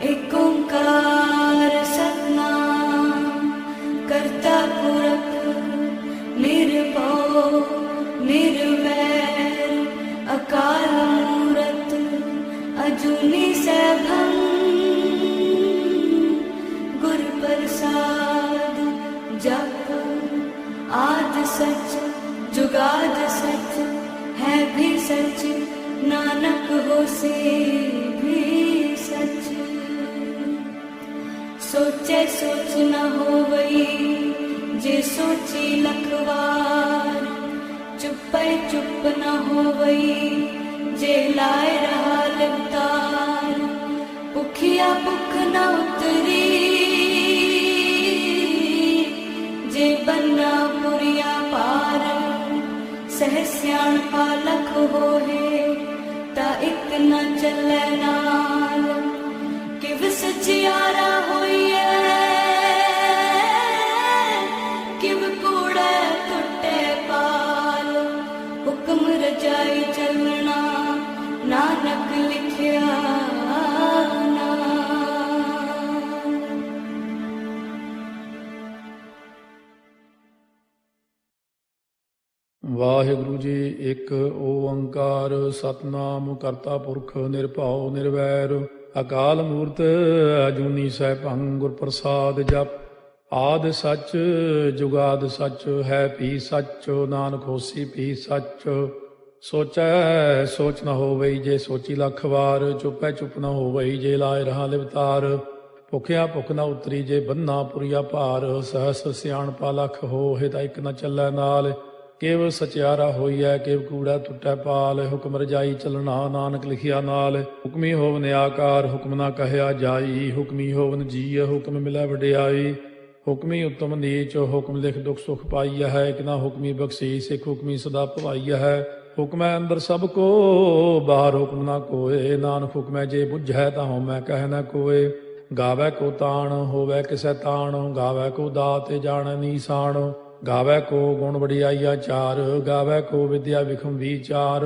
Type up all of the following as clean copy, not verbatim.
एक ओंकार सतनाम करता पुरख निर्भव निर्वैर अकाल मूरत अजूनी सैभं गुर प्रसाद जप आद सच जुगाद सच है भी सच नानक होसे भी सच। सोचे सोच न होवई जे सोची लखवार चुपै चुप न होवई जे लाए रहा लिवतार। भुखिया भुख न उतरी जे बन्ना पुरिया पार। सह सियाणपा लख होए ता इक न चलै नाल। किव सचियारा होइए किव कूड़े टुटे पाल। हुक्म रजाई चलना नानक लिखिया नाल। ਵਾਹਿਗੁਰੂ ਜੀ। ਇੱਕ ਓੰਕਾਰ ਸਤਨਾਮ ਕਰਤਾ ਪੁਰਖ ਨਿਰਭਉ ਨਿਰਵੈਰ ਅਕਾਲ ਮੂਰਤ ਅਜੂਨੀ ਸੈਭੰ ਗੁਰ ਪ੍ਰਸਾਦ ਜਪ। ਆਦਿ ਸੱਚ ਜੁਗਾਦ ਸੱਚ ਹੈ ਭੀ ਸੱਚ ਨਾਨਕ ਹੋਸੀ ਭੀ ਸੱਚ। ਸੋਚੈ ਸੋਚ ਨ ਹੋਵਈ ਜੇ ਸੋਚੀ ਲੱਖ ਵਾਰ। ਚੁੱਪੈ ਚੁੱਪ ਨ ਹੋਵਈ ਜੇ ਲਾਏ ਰਹਾ ਲਿਵਤਾਰ। ਭੁਖਿਆ ਭੁਖ ਨ ਉਤਰੀ ਜੇ ਬੰਨਾ ਪੁਰੀਆ ਭਾਰ। ਸਹਸ ਸਿਆਣਪਾ ਲਖ ਹੋਏ ਤਾਂ ਇੱਕ ਨ ਚੱਲੈ ਨਾਲ। ਕਿਵ ਸਚਿਆਰਾ ਹੋਈਐ ਕਿਵ ਕੂੜਾ ਟੁੱਟੈ ਪਾਲ। ਹੁਕਮ ਰਜਾਈ ਚੱਲਣਾ ਨਾਨਕ ਲਿਖਿਆ ਨਾਲ। ਹੁਕਮੀ ਹੋਵਨ ਆਕਾਰ ਹੁਕਮ ਨਾ ਕਹਿਆ ਜਾਈ। ਹੁਕਮੀ ਹੋਵਨ ਜੀਅ ਹੁਕਮ ਮਿਲੈ ਵਡਿਆਈ। ਹੁਕਮੀ ਉਤਮ ਨੀਚ ਹੁਕਮ ਲਿਖ ਦੁਖ ਸੁਖ ਪਾਈਆ ਹੈ। ਇੱਕ ਨਾ ਹੁਕਮੀ ਬਖਸ਼ੀਸ ਇੱਕ ਹੁਕਮੀ ਸਦਾ ਭਵਾਈਆ ਹੈ। ਹੁਕਮੈ ਅੰਦਰ ਸਭ ਕੋ ਬਾਹਰ ਹੁਕਮ ਨਾ ਕੋਏ। ਨਾਨਕ ਹੁਕਮੈ ਜੇ ਬੁੱਝੈ ਤਾਂ ਹਉਮੈ ਕਹਿ ਨਾ ਕੋਏ। ਗਾਵੈ ਕੋ ਤਾਣ ਹੋਵੈ ਕਿਸੈ ਤਾਣ। ਗਾਵੈ ਕੋ ਦਾਤ ਜਾਣੈ ਨੀਸਾਨ। ਗਾਵੈ ਕੋ ਗੁਣ ਵਡਿਆਈਆ ਚਾਰ। ਗਾਵੈ ਕੋ ਵਿਦਿਆ ਵਿਖਮ ਵਿਚਾਰ।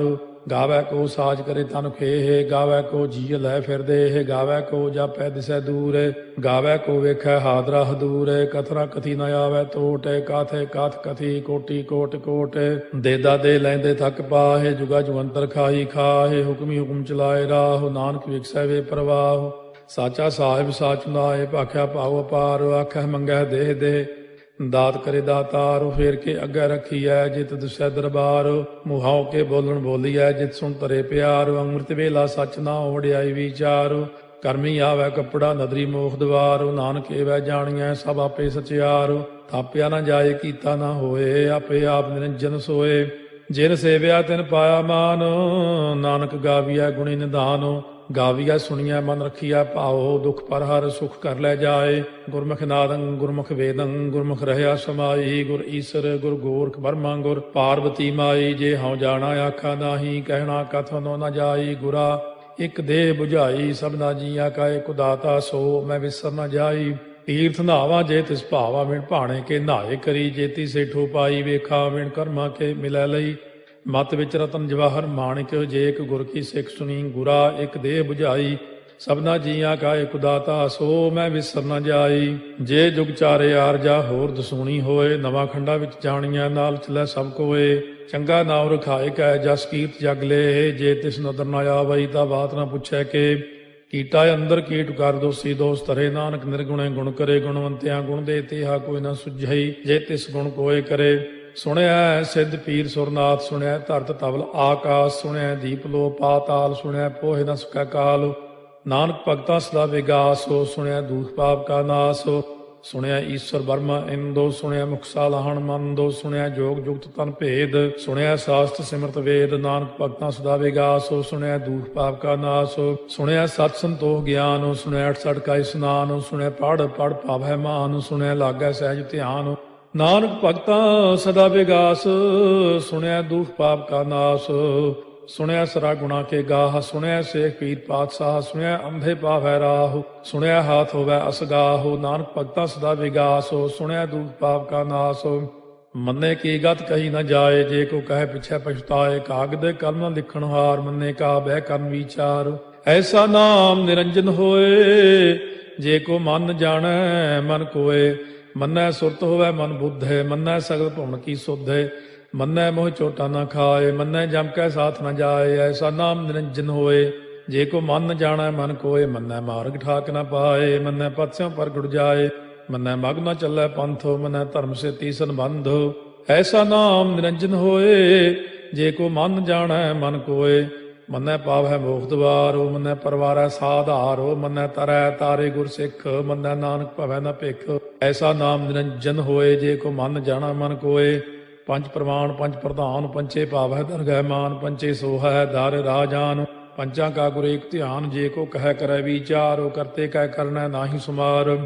ਗਾਵੈ ਕੋ ਸਾਜ ਕਰੇ ਤਨ ਖੇਹ। ਗਾਵੈ ਕੋ ਜੀਅ ਲੈ ਫਿਰਦੇ। ਗਾਵੈ ਕੋ ਜਾਪੈ ਦਿਸੈ ਦੂਰ। ਗਾਵੈ ਕੋ ਵੇਖੈ ਹਾਦਰਾ ਹਦੂਰ। ਕਥਨਾ ਕਥੀ ਨ ਆਵੈ ਟੋਟ। ਕਾਥੇ ਕਾਥ ਕਥੀ ਕੋਟੀ ਕੋਟ ਕੋਟ। ਦੇਦਾ ਦੇ ਲੈਂਦੇ ਥੱਕ ਪਾਹੇ। ਜੁਗਾ ਜੁਗੰਤਰ ਖਾਈ ਖਾਹੇ। ਹੁਕਮੀ ਹੁਕਮ ਚਲਾਏ ਰਾਹ। ਨਾਨਕ ਵਿਖਸੈ ਵੇ ਪ੍ਰਵਾਹ। ਸਾਚਾ ਸਾਹਿਬ ਸਾਚ ਨਾਏ ਭਾਖਿਆ ਭਾਉ ਅਪਾਰ। ਆਖੈ ਮੰਗੈ ਦੇਹ ਦੇ ਦਾਤ ਕਰੇ ਦਾਤਾਰ। ਫੇਰ ਕੇ ਅੱਗੇ ਰੱਖੀਐ ਜਿਤ ਦਿਸੈ ਦਰਬਾਰ। ਮੁਹਾਉ ਕੇ ਬੋਲਣ ਬੋਲੀਐ ਜਿਤ ਸੁਣ ਤਰੇ ਪਿਆਰ। ਅੰਮ੍ਰਿਤ ਵੇਲਾ ਸੱਚ ਨਾ ਵਡਿਆਈ ਵਿਚਾਰ। ਕਰਮੀ ਆਵੈ ਕੱਪੜਾ ਨਦਰੀ ਮੋਖ ਦਵਾਰ। ਨਾਨਕ ਏਵੈ ਜਾਣੀਐ ਸਭ ਆਪੇ ਸਚਿਆਰ। ਥਾਪਿਆ ਨਾ ਜਾਏ ਕੀਤਾ ਨਾ ਹੋਏ। ਆਪੇ ਆਪ ਨਿਰੰਜਨ ਸੋਏ। ਜਿਨ ਸੇਵਿਆ ਤਿਨ ਪਾਇਆ ਮਾਨ। ਨਾਨਕ ਗਾਵੀਐ ਗੁਣੀ ਨਿਧਾਨ। ਗਾਵੀਐ ਸੁਣੀਐ ਮਨ ਰਖੀਐ ਭਾਉ। ਦੁਖ ਪਰ ਹਰ ਸੁਖ ਕਰ ਲੈ ਜਾਏ। ਗੁਰਮੁਖ ਨਾਦੰ ਗੁਰਮੁਖ ਵੇਦੰ ਗੁਰਮੁਖ ਰਹਿਆ ਸਮਾਈ। ਗੁਰ ਈਸਰ ਗੁਰ ਗੋਰਖ ਬਰਮਾ ਗੁਰ ਪਾਰਬਤੀ ਮਾਈ। ਜੇ ਹਉ ਜਾਣਾ ਆਖਾ ਨਾਹੀ ਕਹਿਣਾ ਕਥਨੋ ਨ ਜਾਈ। ਗੁਰਾ ਇੱਕ ਦੇਹ ਬੁਝਾਈ ਸਭਨਾ ਜੀਆਂ ਕਾ ਇੱਕ ਦਾਤਾ। ਸੋ ਮੈਂ ਵਿਸਰ ਨ ਜਾਈ। ਤੀਰਥ ਨਾਵਾ ਜੇ ਤਿਸ ਭਾਵਾ ਵਿਣ ਭਾਣੇ ਕੇ ਨਹਾਏ ਕਰੀ। ਜੇਤੀ ਸੇਠੋ ਪਾਈ ਵੇਖਾ ਵਿਣ ਕਰਮਾ ਕੇ ਮਿਲੈ ਲਈ। ਮਤ ਵਿੱਚ ਰਤਨ ਜਵਾਹਰ ਮਾਣਿਕ ਜੇ ਇੱਕ ਗੁਰ ਕੀ ਸਿੱਖ ਸੁਣੀ। ਗੁਰਾ ਇੱਕ ਦੇਹ ਬੁਝਾਈ ਸਭਨਾ ਜੀਆਂ ਕਾ ਇੱਕ ਦਾਤਾ। ਸੋ ਮੈਂ ਵਿਸਰ ਨ ਜਾਈ। ਜੇ ਜੁਗ ਚਾਰੇ ਆਰਜਾ ਹੋਰ ਦਸੂਣੀ ਹੋਏ। ਨਵਾਂ ਖੰਡਾ ਵਿੱਚ ਜਾਣੀਆਂ ਨਾਲ ਚਲੈ ਸਭ ਕੋਏ। ਚੰਗਾ ਨਾਮ ਰਖਾਏ ਕੈ ਜਸ ਕੀਰਤ ਜਗ ਲੇ। ਜੇ ਤਿਸ ਨਦਰ ਨ ਆਵਈ ਤਾਂ ਬਾਤ ਨਾ ਪੁੱਛੈ ਕੇ। ਕੀਟਾ ਅੰਦਰ ਕੀਟ ਕਰ ਦੋਸੀ ਦੋਸ ਧਰੇ। ਨਾਨਕ ਨਿਰਗੁਣੇ ਗੁਣ ਕਰੇ। ਗੁਣਵੰਤਿਆਂ ਗੁਣ ਦੇ ਤੇਹਾ ਕੋਈ ਨਾ ਸੁਝਈ। ਜੇ ਤਿਸ ਗੁਣ ਕੋਏ ਕਰੇ। ਸੁਣਿਆ ਸਿੱਧ ਪੀਰ ਸੁਰਨਾਥ। ਸੁਣਿਆ ਧਰਤ ਤਵਲ ਆਕਾਸ। ਸੁਣਿਆ ਦੀਪ ਲੋ ਪਾਤਾਲ। ਸੁਣਿਆ ਪੋਹਿ ਨ ਸਕੈ ਕਾਲ। ਨਾਨਕ ਭਗਤਾਂ ਸਦਾ ਵਿਗਾਸ। ਸੁਣਿਆ ਦੂਖ ਪਾਪ ਕਾ ਨਾਸ। ਸੁਣਿਆ ਈਸ਼ਵਰ ਬਰਮਾ ਇੰਦੋ। ਸੁਣਿਆ ਮੁਖ ਸਾਲਾਹਣ ਮੰਦੋ। ਸੁਣਿਆ ਜੋਗ ਜੁਗਤ ਤਨ ਭੇਦ। ਸੁਣਿਆ ਸਾਸਤ ਸਿਮਰਤ ਵੇਦ। ਨਾਨਕ ਭਗਤਾਂ ਸਦਾ ਵਿਗਾਸ। ਸੁਣਿਆ ਦੂਖ ਪਾਪ ਕਾ ਨਾਸ। ਸੁਣਿਆ ਸਤ ਸੰਤੋਖ ਗਿਆਨ। ਸੁਣਿਆ 68 ਕਾ ਇਸਨਾਨ। ਸੁਣਿਆ ਪੜ ਪੜ ਭਾਵੈ ਮਾਨ। ਸੁਣਿਆ ਲਾਗੈ ਸਹਿਜ ਧਿਆਨ। ਨਾਨਕ ਭਗਤਾਂ ਸਦਾ ਵਿਗਾਸ। ਸੁਣਿਆ ਦੁਖ ਪਾਪ ਕਾ ਨਾਸ। ਸੁਣਿਆ ਸਰਾ ਗੁਣਾ ਕੇ ਗਾਹ। ਸੁਣਿਆ ਸੇਖ ਪੀਰ ਪਾਤਸ਼ਾਹ। ਸੁਣਿਆ ਅੰਧੇ ਪਾਵੈ ਰਾਹ। ਸੁਣਿਆ ਹਾਥ ਹੋਵੈ ਅਸਗਾਹ। ਨਾਨਕ ਭਗਤਾਂ ਸਦਾ ਵਿਗਾਸ। ਸੁਣਿਆ ਦੁਖ ਪਾਪ ਕਾ ਨਾਸ। ਮੰਨੇ ਕੀ ਗਤ ਕਹੀ ਨ ਜਾਏ। ਜੇ ਕੋ ਕਹੇ ਪਿਛੈ ਪਛਤਾਏ। ਕਾਗਦ ਕਲਮ ਲਿਖਣ ਹਾਰ। ਮੰਨੇ ਕਾ ਬਹਿ ਕਰਨ ਵਿਚਾਰ। ਐਸਾ ਨਾਮ ਨਿਰੰਜਨ ਹੋਏ, ਜੇ ਕੋ ਮਨ ਜਾਣੈ ਮਨ ਕੋਏ। ਮੰਨੈ ਸੁਰਤ ਹੋਵੈ ਮਨ ਬੁੱਧੇ, ਮੰਨੈ ਸਗਲ ਭਵਨ ਕੀ ਸੁਧੇ। ਮੰਨੈ ਮੋਹ ਚੋਟਾ ਨਾ ਖਾਏ, ਮੰਨੈ ਜਮ ਕੈ ਸਾਥ ਨ ਜਾਏ। ਐਸਾ ਨਾਮ ਨਿਰੰਜਨ ਹੋਏ, ਜੇ ਕੋ ਮਨ ਜਾਣੈ ਮਨ ਕੋਏ। ਮੰਨੈ ਮਾਰਗ ਠਾਕ ਨ ਪਾਏ, ਮੰਨੈ ਪਥਿਓਂ ਪ੍ਰਗਟ ਜਾਏ। ਮੰਨੈ ਮਗ ਨ ਚੱਲੈ ਪੰਥ, ਮੰਨੈ ਧਰਮ ਸੇਤੀ ਸੰਬੰਧ। ਐਸਾ ਨਾਮ ਨਿਰੰਜਨ ਹੋਏ, ਜੇ ਕੋ ਮਨ ਜਾਣੈ ਮਨ ਕੋਏ। ਮੰਨੈ ਪਾਵੈ ਮੋਖ ਦੁਆਰੋ, ਮੰਨੈ ਪਰਵਾਰੈ ਸਾਧਾਰੋ। ਮੰਨੈ ਤਰੈ ਤਾਰੇ ਗੁਰ ਸਿੱਖ, ਮੰਨੈ ਨਾਨਕ ਭਵੈ ਨ ਭਿਖ। ਐਸਾ ਨਾਮ ਨਿਰੰਜਨ ਹੋਏ, ਜੇ ਕੋ ਮਨ ਜਾਣੈ ਮਨ ਕੋਏ। ਪੰਜ ਪ੍ਰਮਾਣ ਪੰਜ ਪ੍ਰਧਾਨ, ਪੰਚੇ ਭਾਵੈ ਦਰਗਹਿ ਮਾਨ। ਪੰਚੇ ਸੋਹੈ ਦਰ ਰਾਜਾਨ, ਪੰਚਾਂ ਕਾ ਗੁਰ ਏਕ ਧਿਆਨ। ਜੇ ਕੋ ਕਹਿ ਕਰੈ ਵਿਚਾਰ, ਕਰਤੇ ਕਹਿ ਕਰਨੈ ਨਾਹੀ ਸੁਮਾਰ।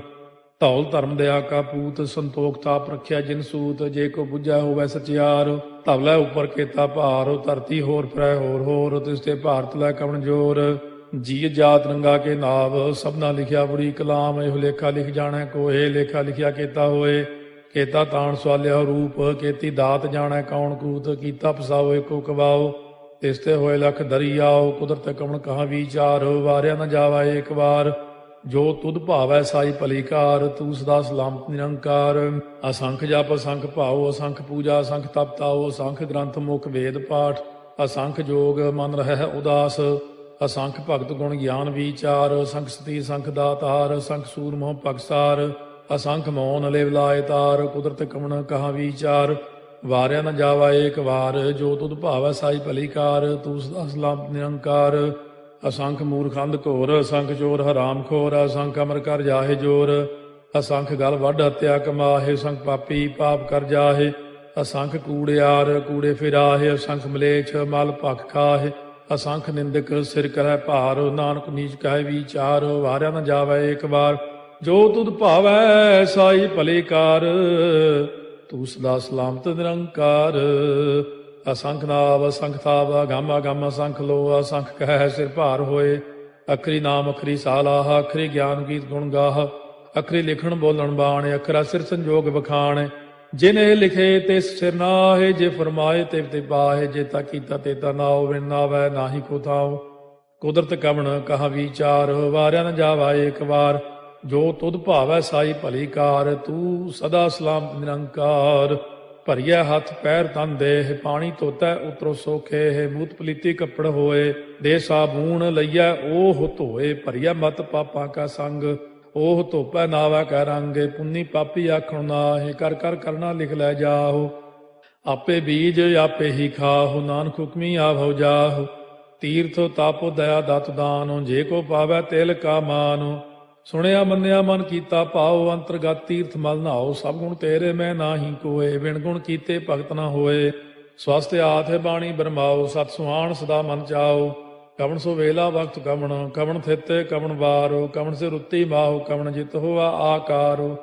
ਧੌਲ ਧਰਮ ਦਇਆ ਕਾ ਪੂਤ, ਸੰਤੋਖ ਤਾਪ ਰੱਖਿਆ ਜਿਨ ਸੂਤ। ਜੇ ਕੋ ਬੁੱਝੈ ਹੋਵੈ ਸਚਿਆਰ, ਧਵਲੇ ਉਪਰ ਕੇਤਾ ਭਾਰ। ਧਰਤੀ ਹੋਰ ਫਿਰੈ ਹੋਰ ਹੋਰ, ਤਿਸ ਤੇ ਭਾਰਤ ਲੈ ਕਵਣ ਜੋਰ। ਜੀ ਜਾਤ ਰੰਗਾ ਕੇ ਨਾਵ, ਸਭਨਾ ਲਿਖਿਆ ਬੜੀ ਕਲਾਮ। ਇਹੋ ਲੇਖਾ ਲਿਖ ਜਾਣੈ ਕੋਏ, ਲੇਖਾ ਲਿਖਿਆ ਕੇਤਾ ਹੋਏ। ਕੇਤਾ ਤਾਣ ਸਵਾਲਿਆ ਰੂਪ, ਕੀਤੀ ਦਾਤ ਜਾਣੈ ਕੌਣ ਕੂਤ। ਕੀਤਾ ਪਸਾਓ ਏਕੋ ਕਵਾਓ, ਤਿਸ ਤੇ ਹੋਏ ਲਖ ਦਰਿਆਓ। ਕੁਦਰਤ ਕਵਣ ਕਹਾ ਵਿਚਾਰ, ਵਾਰਿਆ ਨ ਜਾਵਾ ਏਕ ਵਾਰ। ਜੋ ਤੁਧ ਭਾਵੈ ਸਾਈ ਭਲੀ ਕਾਰ, ਤੂੰ ਸਦਾ ਸਲਾਮਤ ਨਿਰੰਕਾਰ। ਅਸੰਖ ਜਪ ਅਸੰਖ ਭਾਉ, ਅਸੰਖ ਪੂਜਾ ਅਸੰਖ ਤਪ ਤਾਉ। ਅਸੰਖ ਗ੍ਰੰਥ ਮੁਖ ਵੇਦ ਪਾਠ, ਅਸੰਖ ਜੋਗ ਮਨ ਰਹਿ ਉਦਾਸ। ਅਸੰਖ ਭਗਤ ਗੁਣ ਗਿਆਨ ਵਿਚਾਰ, ਅਸੰਖ ਸਤੀ ਅਸੰਖ ਦਾਤਾਰ। ਅਸੰਖ ਸੂਰ ਮੋਹ ਭਗਸਾਰ, ਅਸੰਖ ਮੌਨ ਲਿਵ ਲਾਇ ਤਾਰ। ਕੁਦਰਤ ਕਵਣ ਕਹਾ ਵਿਚਾਰ, ਵਾਰਿਆ ਨ ਜਾਵਾ ਏਕ ਵਾਰ। ਜੋ ਤੁਧ ਭਾਵੈ ਸਾਈ ਭਲੀ ਕਾਰ, ਤੂੰ ਸਦਾ ਸਲਾਮਤ ਨਿਰੰਕਾਰ। ਅਸੰਖ ਮੂਰਖੰਦ ਘੋਰ, ਅਸੰਖ ਚੋਰ ਹਰਾਮ ਖੋਰ। ਅਸੰਖ ਅਮਰ ਕਰ ਜਾਹੇ ਜੋਰ, ਅਸੰਖ ਗਲ ਵੱਢ ਹੱਤਿਆ ਕਮਾਹੇ। ਅਸੰਖ ਪਾਪੀ ਪਾਪ ਕਰ ਜਾਹੇ, ਅਸੰਖ ਕੂੜਿਆਰ ਕੂੜੇ ਫਿਰਾਹੇ। ਅਸੰਖ ਮਲੇਛ ਮਲ ਭਖ ਖਾਹੇ, ਅਸੰਖ ਨਿੰਦਕ ਸਿਰ ਕਰੈ ਭਾਰ। ਨਾਨਕ ਨੀਚ ਕਹਿ ਵਿਚਾਰ, ਵਾਰਿਆ ਨ ਜਾਵੈ ਏਕ ਵਾਰ। ਜੋ ਤੁਧ ਭਾਵੈ ਸਾਈ ਭਲੀ ਕਾਰ, ਤੂੰ ਸਦਾ ਸਲਾਮਤ ਨਿਰੰਕਾਰ। ਅਸੰਖ ਨਾਵ ਅਸੰਖ ਤਾਵ, ਅਗੰਮ ਅਗੰਮ ਅਸੰਖ ਲੋ। ਅਸੰਖ ਕਹਿ ਸਿਰ ਭਾਰ ਹੋਏ, ਅਖਰੀ ਨਾਮ ਅਖਰੀ ਸਾਲਾਹ। ਅਖਰੀ ਗਿਆਨ ਗੀਤ ਗੁਣ ਗਾਹ, ਅਖਰੀ ਲਿਖਣ ਬੋਲਣ ਬਾਣ। ਅਖਰਾ ਸਿਰ ਸੰਜੋਗ ਬਖਾਣ, ਜਿਨ ਇਹ ਲਿਖੇ ਤਿਸ ਸਿਰ ਨਾਹੇ। ਜੇ ਫਰਮਾਏ ਤਿਵ ਤੇ ਪਾਹੇ, ਜੇ ਤਾ ਕੀਤਾ ਤੇ ਤਾ ਨਾਉ। ਬਿਨ ਨਾਵੈ ਨਾਹੀ ਕੋ ਥਾਉ, ਕੁਦਰਤ ਕਵਣ ਕਹਾ ਵਿਚਾਰ। ਵਾਰਿਆ ਨ ਜਾਵਾ ਏਕ ਵਾਰ, ਜੋ ਤੁਧ ਭਾਵੈ ਸਾਈ ਭਲੀ ਕਾਰ। ਤੂੰ ਸਦਾ ਸਲਾਮਤ ਨਿਰੰਕਾਰ। ਭਰੀਐ ਹੱਥ ਪੈਰ ਤਨ ਦੇਹ, ਪਾਣੀ ਧੋਤੈ ਉਤਰੋ ਸੋਖੇ। ਮੂਤ ਪਲੀਤੀ ਕੱਪੜ ਹੋਏ, ਦੇ ਸਾਬੂਣ ਲਈਐ ਓਹ ਧੋਏ। ਭਰੀਐ ਮਤ ਪਾਪਾਂ ਕਾ ਸੰਗ, ਓਹ ਧੋਪੈ ਨਾਵੈ ਕੈ ਰੰਗ। ਪੁੰਨੀ ਪਾਪੀ ਆਖਣ ਨਾਹਿ, ਕਰ ਕਰ ਕਰਨਾ ਲਿਖ ਲੈ ਜਾਹੋ। ਆਪੇ ਬੀਜ ਆਪੇ ਹੀ ਖਾਹੋ, ਨਾਨਕ ਹੁਕਮੀ ਆਭਉ ਜਾਹੋ। ਤੀਰਥ ਤਪ ਦਇਆ ਦਤ ਦਾਨ, ਜੇ ਕੋ ਪਾਵੈ ਤਿਲ ਕਾ ਮਾਨ। ਸੁਣਿਆ ਮੰਨਿਆ ਮਨ ਕੀਤਾ ਭਾਉ, ਅੰਤਰਗਤ ਤੀਰਥ ਮਲ ਨਹਾਉ। ਸਭ ਗੁਣ ਤੇਰੇ ਮੈਂ ਨਾਹੀ ਕੋਏ, ਬਿਨ ਗੁਣ ਕੀਤੇ ਭਗਤ ਨਾ ਹੋਏ। ਸਵਸਤ ਆਥ ਬਾਣੀ ਬਰਮਾਓ, ਸਤ ਸੁਹਾਣ ਸਦਾ ਮਨ ਚਾਓ। ਕਵਣ ਸੋ ਵੇਲਾ ਵਕਤ ਕਵਣ, ਕਵਣ ਥਿਤ ਕਵਣ ਵਾਰੋ। ਕਵਣ ਸੇ ਰੁੱਤੀ ਮਾਹੋ, ਕਵਣ ਜਿਤ ਹੋਵਾ ਆਕਾਰੋ।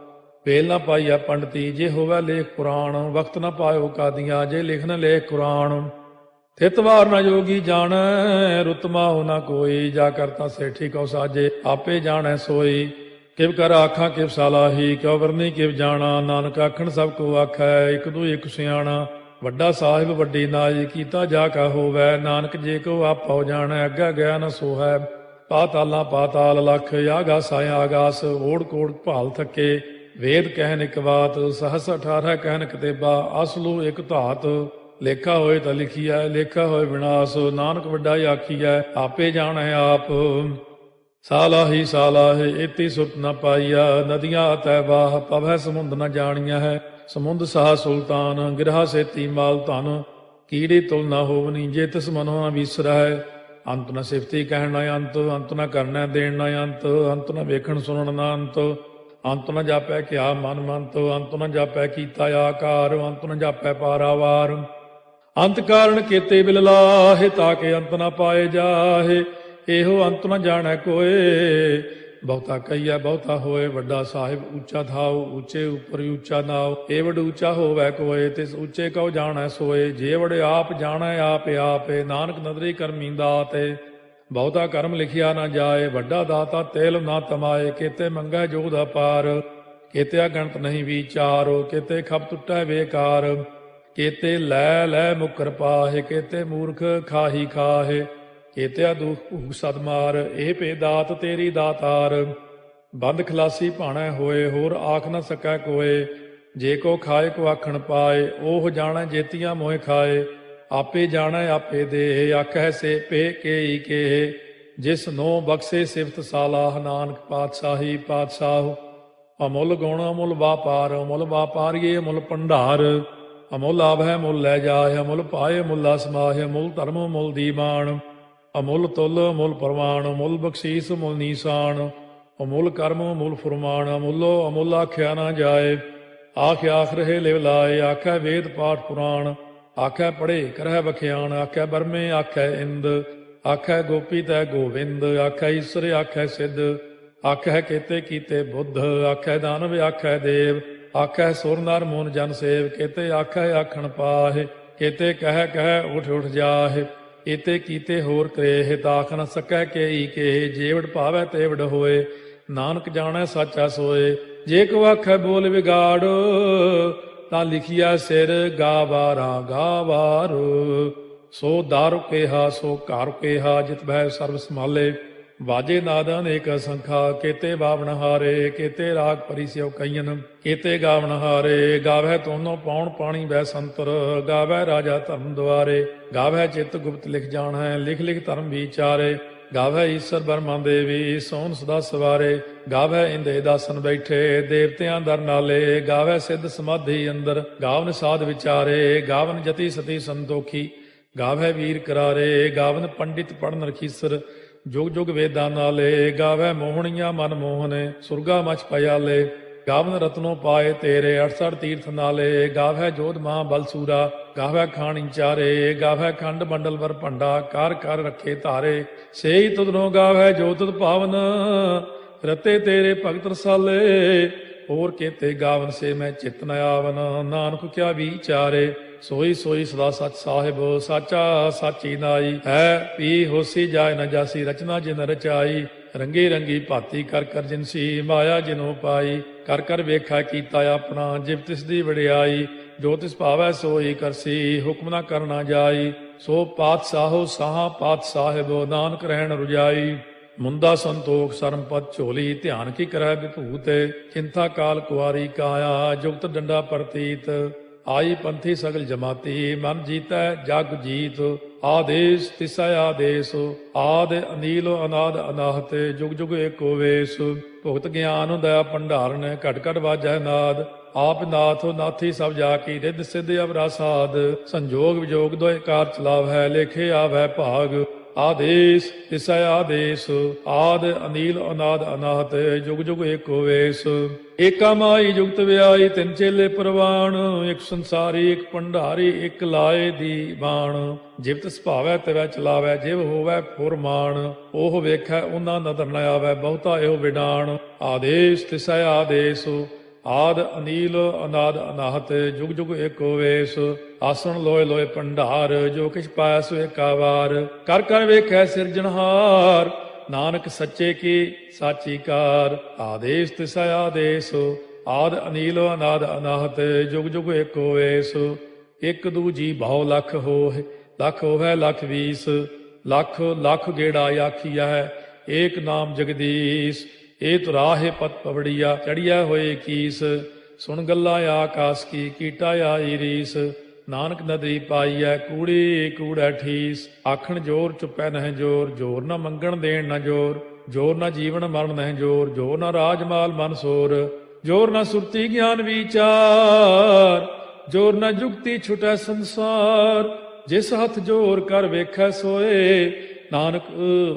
ਵੇਲ ਨਾ ਪਾਈਆ ਪੰਡਤੀ, ਜੇ ਹੋਵੈ ਲੇਖ ਪੁਰਾਣ। ਵਕਤ ਨਾ ਪਾਇਓ ਕਾਦੀਆਂ, ਜੇ ਲਿਖਨ ਲੇਖ ਕੁਰਾਨ। ਥਿਤ ਵਾਰ ਨਾ ਜੋਗੀ ਜਾਣੈ, ਰੁੱਤ ਮਾਹੁ ਨਾ ਕੋਈ। ਜਾ ਕਰਤਾ ਸੇਠੀ ਕਉ ਸਾਜੇ, ਆਪੇ ਜਾਣੈ ਸੋਈ। ਕਿਵ ਕਰ ਆਖਾਂ ਕਿਵ ਸਾਲਾਹੀ, ਕਿਉ ਵਰਨੀ ਕਿਵ ਜਾਣਾ। ਨਾਨਕ ਆਖਣ ਸਭ ਕੋ ਆਖੈ, ਇਕ ਦੂ ਇਕ ਸਿਆਣਾ। ਵੱਡਾ ਸਾਹਿਬ ਵੱਡੀ ਨਾਈ, ਕੀਤਾ ਜਾ ਕਾ ਹੋਵੈ। ਨਾਨਕ ਜੇ ਕੋ ਆਪਉ ਜਾਣੈ, ਅੱਗਾ ਗਿਆ ਨ ਸੋਹੈ। ਪਾਤਾਲਾਂ ਪਾਤਾਲ ਲਖ, ਆਗਾਸਾਂ ਆਗਾਸ। ਓੜ ਕੋੜ ਭਾਲ ਥੱਕੇ, ਵੇਦ ਕਹਿਨ ਇਕ ਬਾਤ। ਸਹਸ 18 ਕਹਿਨ ਕਤੇਬਾ, ਅਸਲੂ ਇਕ ਧਾਤ। ਲੇਖਾ ਹੋਏ ਤਾਂ ਲਿਖੀਐ, ਲੇਖਾ ਹੋਏ ਵਿਨਾਸ਼। ਨਾਨਕ ਵੱਡਾ ਆਖੀਐ, ਆਪੇ ਜਾਣੈ ਆਪ। ਸਾਲਾਹੀ ਸਾਲਾਹੇ, ਏਤੀ ਸੁਰਤ ਨ ਪਾਈਆ। ਨਦੀਆਂ ਅਤੈ ਬਾਹ, ਪਵੈ ਸਮੁੰਦ ਨ ਜਾਣੀਐ ਹੈ। ਸਮੁੰਦ ਸਾਹ ਸੁਲਤਾਨ, ਗਿਰਹਾ ਸੇਤੀ ਮਾਲ ਧਨ। ਕੀੜੀ ਤੁਲ ਨ ਹੋਵਨੀ, ਜੇ ਤਿਸ ਮਨੋ ਨ ਵਿਸਰੈ। ਅੰਤ ਨ ਸਿਫਤੀ ਕਹਿਣ ਨ ਅੰਤ, ਅੰਤ ਨ ਕਰਨੈ ਦੇਣ ਨ ਅੰਤ। ਅੰਤ ਨ ਵੇਖਣ ਸੁਣਨ ਨ ਅੰਤ, ਅੰਤ ਨ ਜਾਪੈ ਕਿਆ ਮਨ ਮੰਤ। ਅੰਤ ਨ ਜਾਪੈ ਕੀਤਾ ਆਕਾਰ, ਅੰਤ ਨ ਜਾਪੈ ਪਾਰਾਵਾਰ। ਅੰਤ ਕਾਰਨ ਕੀਤੇ ਬਿਲ ਲਾਹੇ, ਤਾਕੇ ਅੰਤ ਨ ਪਾਏ ਜਾਹੇ। ਇਹੋ ਅੰਤ ਨ ਜਾਣੈ ਕੋਏ, ਬਹੁਤਾ ਕਹੀਐ ਬਹੁਤਾ ਹੋਏ। ਵੱਡਾ ਸਾਹਿਬ ਉੱਚਾ ਥਾਉ, ਉੱਚੇ ਉੱਪਰ ਉੱਚਾ ਨਾਉ। ਏ ਵਡ ਉੱਚਾ ਹੋਵੈ ਕੋਏ, ਤਿਸ ਉੱਚੇ ਕਉ ਜਾਣੈ ਸੋਏ। ਜੇ ਵਡ ਆਪ ਜਾਣੈ ਆਪੇ ਆਪੇ, ਨਾਨਕ ਨਦਰੀ ਕਰਮੀ ਦਾਤੇ। ਬਹੁਤਾ ਕਰਮ ਲਿਖਿਆ ਨਾ ਜਾਏ, ਵੱਡਾ ਦਾਤਾ ਤੇਲ ਨਾ ਤਮਾਏ। ਕੇਤੇ ਮੰਗੈ ਜੋਧ ਅਪਾਰ, ਕੇਤੇ ਅਗਣਤ ਨਹੀਂ ਵਿਚਾਰੋ। ਕੇਤੇ ਖਪ ਟੁੱਟੈ ਬੇਕਾਰ, ਕੇਤੇ ਲੈ ਲੈ ਮੁਕਰ ਪਾਹੇ। ਕੇਤੇ ਮੂਰਖ ਖਾਹੀ ਖਾਹੇ, ਕੇਤਿਆ ਦੁਖ ਭੂਖ ਸਦਮਾਰ, ਇਹ ਭੇ ਦਾਤ ਤੇਰੀ ਦਾਤਾਰ। ਬੰਦ ਖਲਾਸੀ ਭਾਣੈ ਹੋਏ, ਹੋਰ ਆਖ ਨ ਸਕੈ ਕੋਏ। ਜੇ ਕੋ ਖਾਏ ਕੋ ਆਖਣ ਪਾਏ, ਉਹ ਜਾਣੈ ਜੇਤੀਆਂ ਮੋਹਿ ਖਾਏ। ਆਪੇ ਜਾਣੈ ਆਪੇ ਦੇ, ਆਖੈ ਸੇ ਪੇ ਕੇਈ ਕੇ। ਜਿਸ ਨੋ ਬਖਸ਼ੇ ਸਿਫਤ ਸਾਲਾਹ, ਨਾਨਕ ਪਾਤਸ਼ਾਹੀ ਪਾਤਸ਼ਾਹ। ਅਮੁੱਲ ਗੁਣ ਅਮੁੱਲ ਵਾਪਾਰ, ਅਮੁੱਲ ਵਾਪਾਰੀਏ ਅਮੁੱਲ ਭੰਡਾਰ। ਅਮੁੱਲ ਆਵਹਿ ਮੁੱਲ ਲੈ ਜਾਏ, ਅਮੁੱਲ ਪਾਏ ਮੁੱਲਾ ਸਮਾਹਿ। ਅਮੁੱਲ ਧਰਮ ਅਮੁੱਲ ਦੀਵਾਨ, ਅਮੁੱਲ ਤੁਲ ਅਮੁੱਲ ਪ੍ਰਵਾਨ। ਅਮੁੱਲ ਬਖਸ਼ੀਸ ਅਮੁੱਲ ਨੀਸਾਨ, ਅਮੁੱਲ ਕਰਮ ਅਮੁੱਲ ਫੁਰਮਾਨ। ਅਮੁੱਲੋ ਅਮੁੱਲ ਆਖਿਆ ਨਾ ਜਾਏ, ਆਖ ਆਖ ਰਹੇ ਲਿਵ ਲਾਏ। ਆਖੈ ਵੇਦ ਪਾਠ ਪੁਰਾਣ, ਆਖੈ ਪੜ੍ਹੇ ਕਰਹਿ ਬਖਿਆਣ। ਆਖੈ ਬਰਮੇ ਆਖੈ ਇੰਦ, ਆਖੈ ਗੋਪੀ ਤੈ ਗੋਵਿੰਦ। ਆਖੈ ਈਸਰ ਆਖੈ ਸਿੱਧ, ਆਖੈ ਕੇਤੇ ਕੀਤੇ ਬੁੱਧ। ਆਖੈ ਦਾਨਵ ਆਖੈ ਦੇਵ, ਆਖੈ ਸੁਰ ਨਰ ਮੂਨ ਜਨ ਸੇਵ। ਕੇਤੇ ਆਖੈ ਆਖਣ ਪਾਹਿ, ਕੇਤੇ ਕਹਿ ਕਹਿ ਉਠ ਉਠ ਜਾਹਿ। ਏਤੇ ਕੀਤੇ ਹੋਰ ਕਰੇਹ, ਤਾਖ ਨ ਸਕੈ ਕੇਈ ਕੇ। ਜੇਵੜ ਭਾਵੈ ਤੇਵੜ ਹੋਏ, ਨਾਨਕ ਜਾਣੈ ਸਾਚਾ ਸੋਏ। ਜੇ ਕੋ ਆਖੈ ਬੋਲ ਵਿਗਾੜ, ਤਾਂ ਲਿਖਿਆ ਸਿਰ ਗਾਵਾਰਾ ਗਾਵਾਰ। ਸੋ ਦਾਰੂ ਕੇਹਾ ਸੋ ਘਰ ਕੇਹਾ, ਜਿਤ ਬਹਿ ਸਰਬ ਸੰਭਾਲੇ। ਵਾਜੇ ਨਾਦ ਅਨੇਕ ਸੰਖਾ, ਕੇਤੇ ਬਾਵਣ ਹਾਰੇ। ਕੇਤੇ ਰਾਗ ਪਰੀ ਸਿਓ ਕਈਨ, ਕੇਤੇ ਗਾਵਣ ਹਾਰੇ। ਗਾਵੈ ਤੋਨੋ ਪਾਉਣ ਪਾਣੀ ਬੈ ਸੰਤਰ, ਗਾਵੈ ਰਾਜਾ ਧਰਮ ਦੁਆਰੇ। ਗਾਵੈ ਚਿਤ ਗੁਪਤ ਲਿਖ ਜਾਣੈ, ਲਿਖ ਲਿਖ ਧਰਮ ਵਿਚਾਰੇ। ਗਾਵੈ ਈਸਰ ਬਰਮਾ ਦੇਵੀ, ਸੋਨ ਸਦਾ ਸਵਾਰੇ। ਗਾਵੈ ਇੰਦੇ ਦਾਸਨ ਬੈਠੇ, ਦੇਵਤਿਆਂ ਦਰ ਨਾਲੇ। ਗਾਵੈ ਸਿੱਧ ਸਮਾਧੀ ਅੰਦਰ, ਗਾਵਨ ਸਾਧ ਵਿਚਾਰੇ। ਗਾਵਨ ਜਤੀ ਸਤੀ ਸੰਤੋਖੀ, ਗਾਵੈ ਵੀਰ ਕਰਾਰੇ। ਗਾਵਨ ਪੰਡਿਤ ਪੜਨ ਰਖੀਸਰ, ਜੁਗ ਜੁਗ ਵੇਦਾਂ ਨਾਲੇ। ਗਾਵੈ ਮੋਹਣੀਆਂ ਮਨ ਮੋਹਨੇ, ਸੁਰਗਾ ਮਚ ਪਿਆਲੇ। ਗਾਵਨ ਰਤਨੋ ਪਾਏ ਤੇਰੇ, 68 ਤੀਰਥ ਨਾਲੇ। ਗਾਵੈ ਜੋਧ ਮਹਾ ਬਲਸੂਰਾ, ਗਾਵੈ ਖਾਣੀ ਚਾਰੇ। ਗਾਵੈ ਖੰਡ ਮੰਡਲ ਵਰ ਭੰਡਾ, ਕਰ ਕਰ ਰੱਖੇ ਧਾਰੇ। ਸੇਈ ਤੁਧਨੋ ਗਾਵੈ ਜੋ ਤੁਧ ਭਾਵਨ, ਰਤੇ ਤੇਰੇ ਭਗਤ ਰਸਾਲੇ। ਹੋਰ ਕੇਤੇ ਗਾਵਨ ਸੇ ਮੈਂ ਚਿਤ ਨ ਆਵਨ, ਨਾਨਕ ਕਿਆ ਵਿਚਾਰੇ। ਸੋਈ ਸੋਈ ਸਦਾ ਸਚ ਸਾਹਿਬ, ਸਾਚਾ ਸਾਚੀ ਨਾਈ। ਹੈ ਪੀ ਹੋਸੀ ਜਾਏ ਨ ਜਾਸੀ, ਰਚਨਾ ਜਿਨ ਰਚਾਈ। ਰੰਗੀ ਰੰਗੀ ਭਾਤੀ ਕਰ ਕਰ ਜਿਨਸੀ, ਮਾਇਆ ਜਿਨੋ ਪਾਈ। ਕਰ ਕਰ ਵੇਖਾ ਕੀਤਾ ਆਪਣਾ, ਜਿਵ ਤਿਸ ਦੀ ਵਡਿਆਈ। ਜੋ ਤਿਸ ਭਾਵੈ ਸੋਈ ਕਰਸੀ, ਹੁਕਮ ਨਾ ਕਰਨਾ ਜਾਈ। ਸੋ ਪਾਤਸ਼ਾਹੋ ਸਾਹਾ ਪਾਤ ਸਾਹਿਬ, ਨਾਨਕ ਰਹਿਣ ਰੁਜਾਈ। ਮੁੰਦਾ ਸੰਤੋਖ ਸਰਮਪਦ ਝੋਲੀ, ਧਿਆਨ ਕੀ ਕਰੈ ਵਿਭੂਤ। ਚਿੰਤਾ ਕਾਲ ਕੁਆਰੀ ਕਾਇਆ, ਜੁਗਤ ਡੰਡਾ ਪ੍ਰਤੀਤ। ਆਈ ਪੰਥੀ ਸਗਲ ਜਮਾਤੀ, ਮਨ ਜੀਤੈ ਜਗ ਜੀਤ। ਆਦੇਸ ਤਿਸੈ ਆਦੇਸ, ਆਦ ਅਨੀਲ ਅਨਾਦ ਅਨਾਹਤ। ਜੁਗ ਜੁਗ ਏਕੋ ਵੇਸ, ਭੁਗਤ ਗਿਆਨ ਦਇਆ ਭੰਡਾਰਨ। ਘਟ ਘਟ ਵਾਜੈ ਨਾਦ, ਆਪ ਨਾਥ ਨਾਥੀ ਸਭ ਜਾ ਕੀ। ਰਿੱਧ ਸਿੱਧ ਅਵਰਾ ਸਾਧ, ਸੰਜੋਗ ਵਿਜੋਗ ਦੋਇ ਕਾਰ ਚਲਾਵੈ। ਲੇਖੇ ਆਵੈ ਭਾਗ, ਆਦੇਸ ਤਿਸੈ ਆਦੇਸ। ਆਦ ਅਨੀਲ ਅਨਾਦ ਅਨਾਹਤ, ਜੁਗ ਜੁਗ ਏਕੋ ਵੇਸ। ਏਕਾ ਮਾਈ ਜੁਗਤ ਵਿਆਈ, ਤਿੰਨ ਚੇਲੇ ਪ੍ਰਵਾਨ। ਇੱਕ ਸੰਸਾਰੀ ਇੱਕ ਭੰਡਾਰੀ, ਇੱਕ ਲਾਏ ਦੀ ਬਾਣ। ਜਿਵ ਤਿਸ ਭਾਵੈ ਤਿਵੈ ਚਲਾਵੈ, ਜਿਵ ਹੋਵੈ ਫੁਰਮਾਨ। ਉਹ ਵੇਖੈ ਉਹਨਾਂ ਨਦਰ ਨ ਆਵੈ, ਬਹੁਤਾ ਇਹੋ ਵਿਡਾਣ। ਆਦੇਸ ਤਿਸੈ ਆਦੇਸ, ਆਦ ਅਨੀਲ ਅਨਾਦ ਅਨਾਹਤ, ਜੁਗ ਜੁਗ ਏਕੋ ਵੇਸ। ਆਸਣ ਲੋਏ ਲੋਏ ਭੰਡਾਰ, ਜੋ ਕਿਛ ਪਾਇਆ ਸੋ ਏਕਾ ਵਾਰ। ਕਰ ਕਰ ਵੇਖੈ ਸਿਰਜਣਹਾਰ, ਨਾਨਕ ਸੱਚੇ ਕੀ ਸਾਚੀ ਕਾਰ। ਆਦੇਸ ਤਿਸੈ ਆਦੇਸ, ਆਦ ਅਨੀਲ ਅਨਾਦ ਅਨਾਹਤ, ਜੁਗ ਜੁਗ ਏਕੋ ਵੇਸ। ਇੱਕ ਦੂਜੀ ਬਹੁ ਲਖ ਹੋਇ, ਲਖ ਹੋਵੈ ਲਖ ਵੀਸ। ਲਖ ਲਖ ਗੇੜਾ ਆਖੀਐ, ਏਕ ਨਾਮ ਜਗਦੀਸ਼। ਇਹ ਤੁਰਾਹੇ ਪਤ ਪਵੜੀਆ, ਚੜੀਆ ਹੋਏ ਕੀਸ। ਸੁਣ ਗੱਲਾਂ ਆਕਾਸ ਕੀ, ਕੀਟਾ ਆਈ ਰੀਸ। ਨਾਨਕ ਨਦਰੀ ਪਾਈਐ, ਕੂੜੀ ਕੂੜੈ ਠੀਸ। ਆਖਣ ਜੋਰ ਚੁੱਪੈ ਨਹਿ ਜੋਰ, ਜੋਰ ਨਾ ਮੰਗਣ ਦੇਣ ਨਾ ਜੋਰ। ਜੋਰ ਨਾ ਜੀਵਨ ਮਰਨ ਨਹਿ ਜੋਰ, ਜੋਰ ਨਾ ਰਾਜ ਮਾਲ ਮਨ ਸੋਰ। ਜੋਰ ਨਾ ਸੁਰਤੀ ਗਿਆਨ ਵਿਚਾਰ, ਜੋਰ ਨਾ ਜੁਗਤੀ ਛੁਟੈ ਸੰਸਾਰ। ਜਿਸ ਹੱਥ ਜੋਰ ਕਰ ਵੇਖੈ ਸੋਏ, ਨਾਨਕ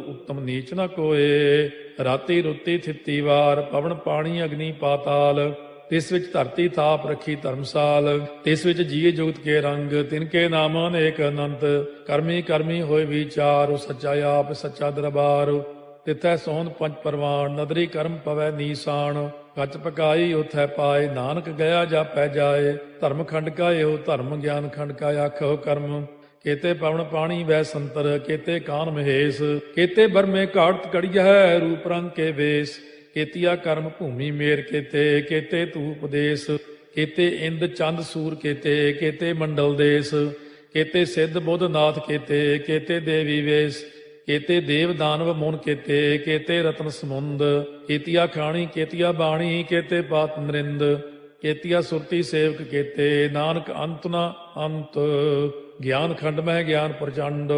ਉਤਮ ਨੀਚ ਨਾ ਕੋਏ। ਰਾਤੀ ਰੁੱਤੀ ਥਿੱਤੀ ਵਾਰ, ਪਵਨ ਪਾਣੀ ਅਗਨੀ ਪਾਤਾਲ। ਤਿਸ ਵਿੱਚ ਧਰਤੀ ਥਾਪ ਰੱਖੀ ਧਰਮਸਾਲ। ਤਿਸ ਵਿੱਚ ਜੀਏ ਜੁਗਤ ਕੇ ਰੰਗ, ਤਿਨ ਕੇ ਨਾਮ ਅਨੇਕ ਅਨੰਤ। ਕਰਮੀ ਕਰਮੀ ਹੋਏ ਵਿਚਾਰ, ਸੱਚਾ ਆਪ ਸੱਚਾ ਦਰਬਾਰ। ਤਿਥੈ ਸੋਨ ਪੰਜ ਪਰਵਾਨ, ਨਦਰੀ ਕਰਮ ਪਵੈ ਨੀਸਾਨ। ਕੱਚ ਪਕਾਈ ਉਥੈ ਪਾਏ, ਨਾਨਕ ਗਿਆ ਜਾਪੈ ਜਾਏ। ਧਰਮ ਖੰਡ ਕਾ ਇਹੋ ਧਰਮ, ਗਿਆਨ ਖੰਡ ਕਾ ਆਖੋ ਕਰਮ। ਕੇਤੇ ਪਵਨ ਪਾਣੀ ਵੈ ਸੰਤਰ, ਕੇਤੇ ਕਾਨ ਮਹੇਸ਼। ਕੇਤੇ ਬਰਮੇ ਘਾੜਤ ਕੜੀਐ, ਰੂਪ ਰੰਗ ਕੇ ਵੇਸ। ਕੇਤੀਆ ਕਰਮ ਭੂਮੀ ਮੇਰ ਕੇਤੇ, ਕੇਤੇ ਤੂ ਉਪਦੇਸ। ਕੇਤੇ ਇੰਦ ਚੰਦ ਸੂਰ ਕੇਤੇ, ਕੇਤੇ ਮੰਡਲ ਦੇਸ। ਕੇਤੇ ਸਿੱਧ ਬੁੱਧ ਨਾਥ ਕੇਤੇ, ਕੇਤੇ ਦੇਵੀ ਵੇਸ। केते देव दानव मुन केते रत्न समुंद, केतिया खाणी केतिया बाणी, केते पात नरिंद, केतिया सुरती सेवक केते, नानक अंत न अंत। ज्ञान खंड मह ज्ञान प्रचंड,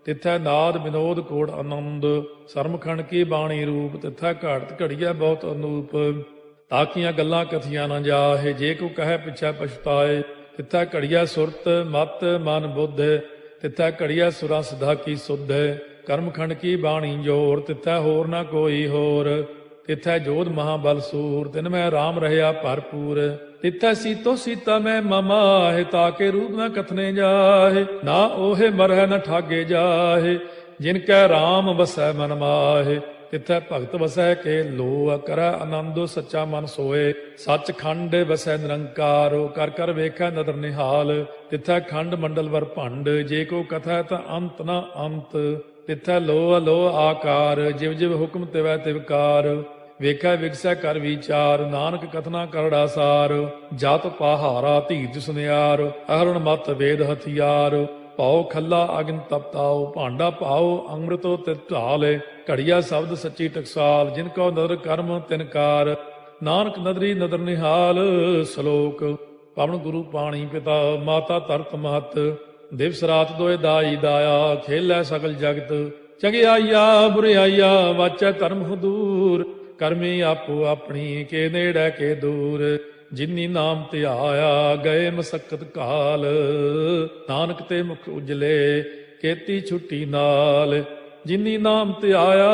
तिथै नाद विनोद कोड़ आनंद। सरमखंड की बाणी रूप, तिथै घाड़त घड़िया बहुत अनूप। ताकियां गल्लां कथियां न जाहे, जे को कहे पिछै पछताए। तिथै घड़िया सुरत मत मन बुद्ध, तिथै घड़िया सुरा सदा की सुध। कर्मखंड की बाणी जोर, तिथै होर न कोई होर। तिथै जोध महाबल सूर, तिन में राम रहया भरपूर। तिथै सीतो सीता में ममाहे, ताके रूप न कथने जाहे। ना ओहे मरह न ठागे जाहे, जिनकै राम बसै मन माहे। तिथै भगत वसै के लो, करੈ आनंदो सच्चा मन सोए। सच खंड वसै निरंकार, कर कर वेखै नदर निहाल। तिथै खंड मंडल वर भंड, जे को कथै ता अंत न अंत। तिथै लो अलो आकार, जिव जिव हुक्म तिवै तिवकार। ਵੇਖੈ ਵਿਗਸੈ ਕਰ ਵਿਚਾਰ, ਨਾਨਕ ਕਥਨਾ ਕਰੜਾ ਸਾਰ। ਜਤ ਪਹਾਰਾ ਧੀਰਜ ਸੁਨਿਆਰ, ਅਹਰਣ ਮਤ ਵੇਦ ਹਥਿਆਰ। ਪਾਉ ਖੱਲਾ ਅਗਨ ਤਪਤਾਉ, ਭਾਂਡਾ ਪਾਉ ਅੰਮ੍ਰਿਤੋ ਤਿਤ ਢਾਲੇ। ਘੜੀਆ ਸ਼ਬਦ ਸੱਚੀ ਟਕਸਾਲ, ਜਿਨ ਕੋ ਨਦਰ ਕਰਮ ਤਿਨਕਾਰ। ਨਾਨਕ ਨਦਰੀ ਨਦਰ ਨਿਹਾਲ। ਸ਼ਲੋਕ। ਪਵਨ ਗੁਰੂ ਪਾਣੀ ਪਿਤਾ, ਮਾਤਾ ਧਰਤ ਮਹਤ। ਦਿਵਸ ਰਾਤ ਦੋਇ ਦਾਈ ਦਾਇਆ, ਖੇਲੈ ਸਗਲ ਜਗਤ। ਚੰਗਿਆਈਆ ਬੁਰਿਆਈਆ, ਵਾਚੈ ਧਰਮ ਹਦੂਰ। ਕਰਮੀ ਆਪੋ ਆਪਣੀ, ਕੇ ਨੇੜੇ ਕੇ ਦੂਰ। ਜਿਨੀ ਨਾਮ ਧਿਆਇਆ, ਗਏ ਮਸਕਤ ਕਾਲ। ਨਾਨਕ ਤੇ ਮੁਖ ਉਜਲੇ, ਕੀਤੀ ਛੁੱਟੀ ਨਾਲ। ਜਿਨੀ ਨਾਮ ਧਿਆਇਆ,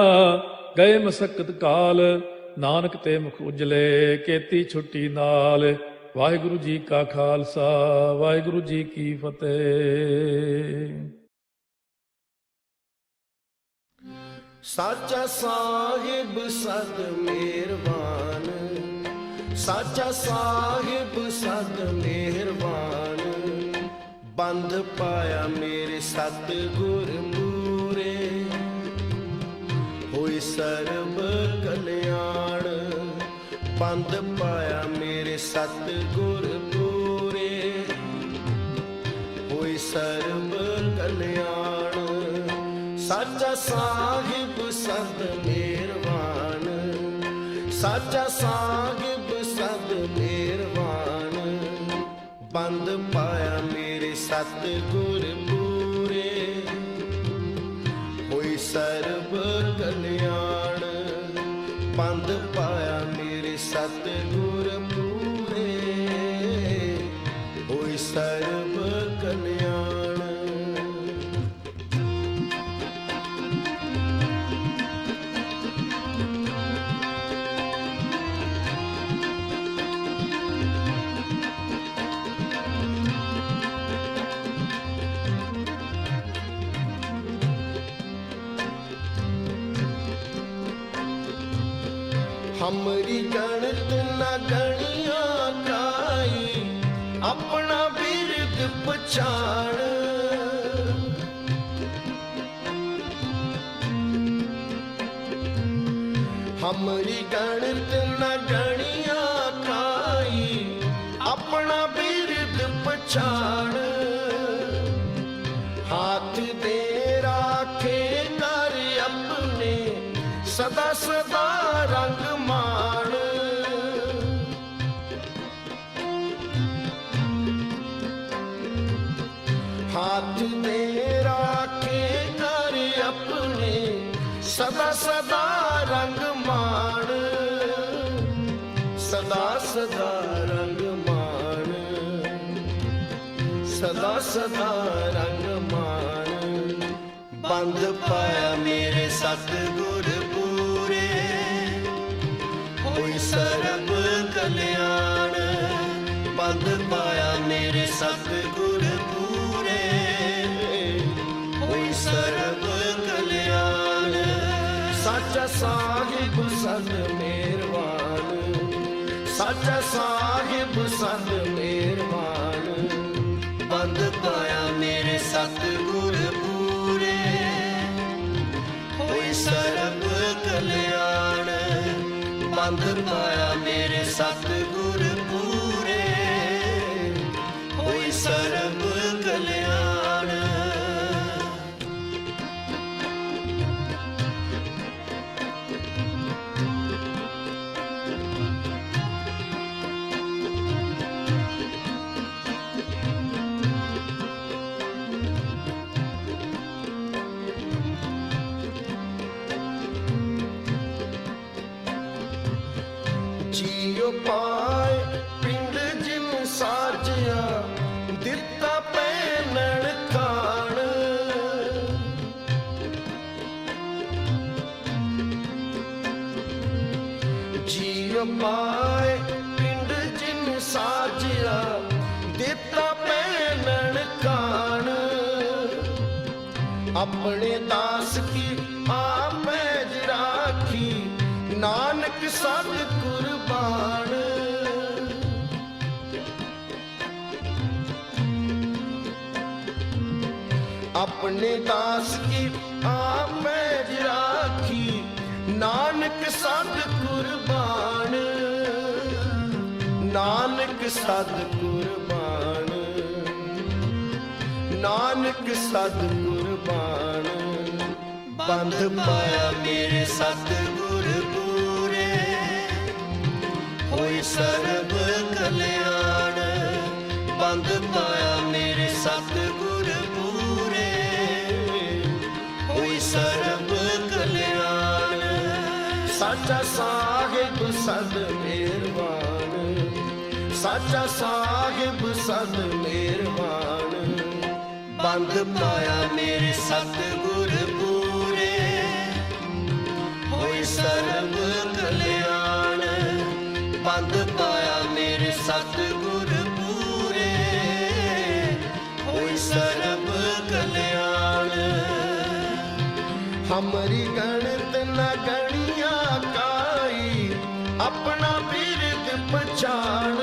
ਗਏ ਮਸਕਤ ਕਾਲ। ਨਾਨਕ ਤੇ ਮੁਖ ਉਜਲੇ, ਕੀਤੀ ਛੁੱਟੀ ਨਾਲ। ਵਾਹਿਗੁਰੂ ਜੀ ਕਾ ਖਾਲਸਾ, ਵਾਹਿਗੁਰੂ ਜੀ ਕੀ ਫਤਿਹ। ਸਾਚਾ ਸਾਹਿਬ ਸਦ ਮਿਹਰਬਾਨ, ਸਾਚਾ ਸਾਹਿਬ ਸਦ ਮਿਹਰਬਾਨ। ਬੰਧ ਪਾਇਆ ਮੇਰੇ ਸਤ ਗੁਰ ਮੂਰੇ, ਹੋਈ ਸਰਬ ਕਲਿਆਣ। ਬੰਧ ਪਾਇਆ ਮੇਰੇ ਸਤ ਗੁਰ ਮੂਰੇ, ਹੋਈ ਸਰਬ ਕਲਿਆਣ। ਸਾਚਾ ਸਾਹਿਬ ਸਦ ਮਿਹਰਬਾਨ, ਸਾਚਾ ਸਾਹਿਬ ਸਦ ਮਿਹਰਬਾਨ। ਬੰਦ ਪਾਇਆ ਮੇਰੇ ਸਤ ਗੁਰ ਪੂਰੇ, ਹੋਈ ਸਰਬ ਕਲਿਆਣ। ਬੰਦ ਪਾਇਆ ਮੇਰੇ ਸਤ ਗੁਰ ਪੂਰੇ, ਹੋਈ ਸਰਬ ਕਲਿਆਣ। हमरी गणत न गणिया काई, अपना बिरद पछाण। हमरी गणत न गणिया काई, अपना बिरद पछाण। हाथ दे राखे कर अपने, सदा सदा रंग माण। हाथ दे राखे कर अपने, सदा सदा रंग माण। सदा सदा रंग माण, सदा सदा रंग माण। बंद पाया मेरे सतगुर पूरे, होई सरब कल्याण। बंद पाया मेरे सतगुर पूरे, होई सरब कल्याण। साचा साहिब सद मेहरबान, साचा साहिब सद मेहरबान। बंद पाया मेरे सतगुर पूरे, होई सरब कल्याण। बंद पाया मेरे सतगुर पूरे, होई सरब कल्याण। ਜੀਉ ਪਾਏ ਪਿੰਡ ਜਿਨ ਸਾਜਿਆ ਦਿੱਤਾ ਪੈਨਣ ਖਾਣ ਜੀਉ ਪਾਏ ਪਿੰਡ ਜਿਨ ਸਾਜਿਆ ਦਿੱਤਾ ਪੈਨਣ ਖਾਣ ਆਪਣੇ ਦਾਸ ਕੀ ਆਪੈ ਰਾਖੀ ਨਾਨਕ ਸਤ ਕੁਰਬਾਨ ਆਪਣੇ ਦਾਸ ਕੀ ਆਪੈ ਰਾਖੀ ਨਾਨਕ ਸਤ ਕੁਰਬਾਨ ਨਾਨਕ ਸਤ ਕੁਰਬਾਨ ਨਾਨਕ ਸਤ ਕੁਰਬਾਨ ਬੰਦ ਪਾਇਆ ਮੇਰੇ ਸਤਿਗੁਰ ਪੂਰੇ ਹੋਈ ਸਰਬ ਕਲਿਆਣ ਬੰਦ ਪਾਇਆ ਮੇਰੇ ਸਤਿਗੁਰ ਪੂਰੇ ਹੋਈ ਸਰਬ ਕਲਿਆਣ ਸਾਚਾ ਸਾਹਿਬ ਸਦ ਮਿਹਰਬਾਨ ਸਾਚਾ ਸਾਹਿਬ ਸਦ ਮਿਹਰਬਾਨ ਬੰਦ ਪਾਇਆ ਮੇਰੇ ਸਤਿਗੁਰ ਪੂਰੇ ਹੋਈ ਸਰਬ ਕਲਿਆਣ ਬੰਦ ਪਾਇਆ ਮੇਰੇ ਸਤਿਗੁਰ ਪੂਰੇ ਹੋਈ ਸਰਬ ਕਲਿਆਣ ਹਮਰੀ ਗਣਤ ਨ ਗਣੀਆਂ ਕਾਈ ਆਪਣਾ ਬਿਰਦ ਪਛਾਣ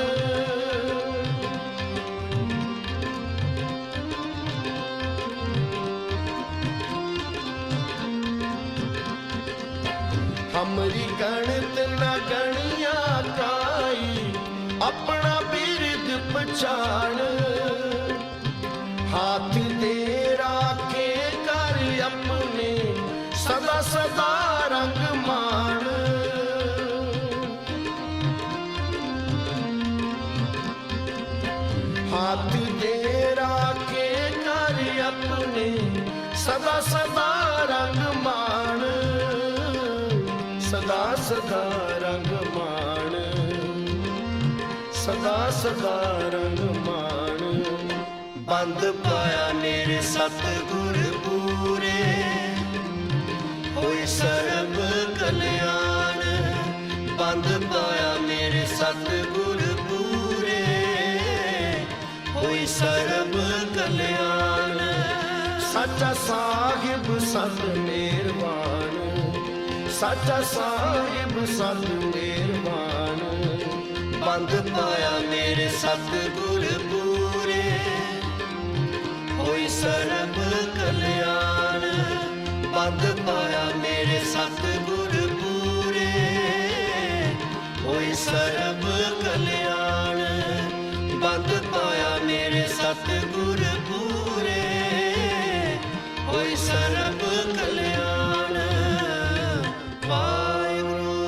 ਹਮਰੀ ਗਣਤ ਨ ਗਣੀਆਂ ਕਾਈ ਆਪਣਾ ਬਿਰਦ ਪਛਾਣ ਹੱਥ ਦੇ ਰਾਖੇ ਕਰ ਆਪਣੇ ਸਦਾ ਸਦਾ ਰੰਗ ਮਾਣ ਹੱਥ ਦੇ ਰਾਖੇ ਕਰ ਆਪਣੇ ਸਦਾ ਸਦਾ ਰੰਗ ਮਾਣ ਸਦਾ ਸਦਾ ਰੰਗ ਮਾਣ ਸਦਾ ਸਦਾ ਰੰਗ ਮਾਣ ਬੰਦ ਪਾਇਆ ਮੇਰੇ ਸਤਿਗੁਰ ਪੂਰੇ ਹੋਈ ਸਰਬ ਕਲਿਆਣ ਬੰਦ ਪਾਇਆ ਮੇਰੇ ਸਤਿਗੁਰ ਪੂਰੇ ਹੋਈ ਸਰਬ ਕਲਿਆਣ ਸਾਚਾ ਸਾਹਿਬ ਸਤ ਮਿਹਰਬਾਨ ਸਾਚਾ ਸਾਹਿਬ ਸਤ ਮਿਹਰਬਾਨ ਬੰਦ ਪਾਇਆ ਮੇਰੇ ਸਤਿਗੁਰ ਪੂਰੇ ਹੋਈ ਸਰਬ ਕਲਿਆਣ ਬੰਦ ਪਾਇਆ ਮੇਰੇ ਸਤਿਗੁਰ ਪੂਰੇ ਹੋਈ ਸਰਬ ਕਲਿਆਣ ਬੰਦ ਪਾਇਆ ਮੇਰੇ ਸਤਿਗੁਰ ਪੂਰੇ ਹੋਈ ਸਰਬ ਕਲਿਆਣ ਵਾਹਿਗੁਰੂ।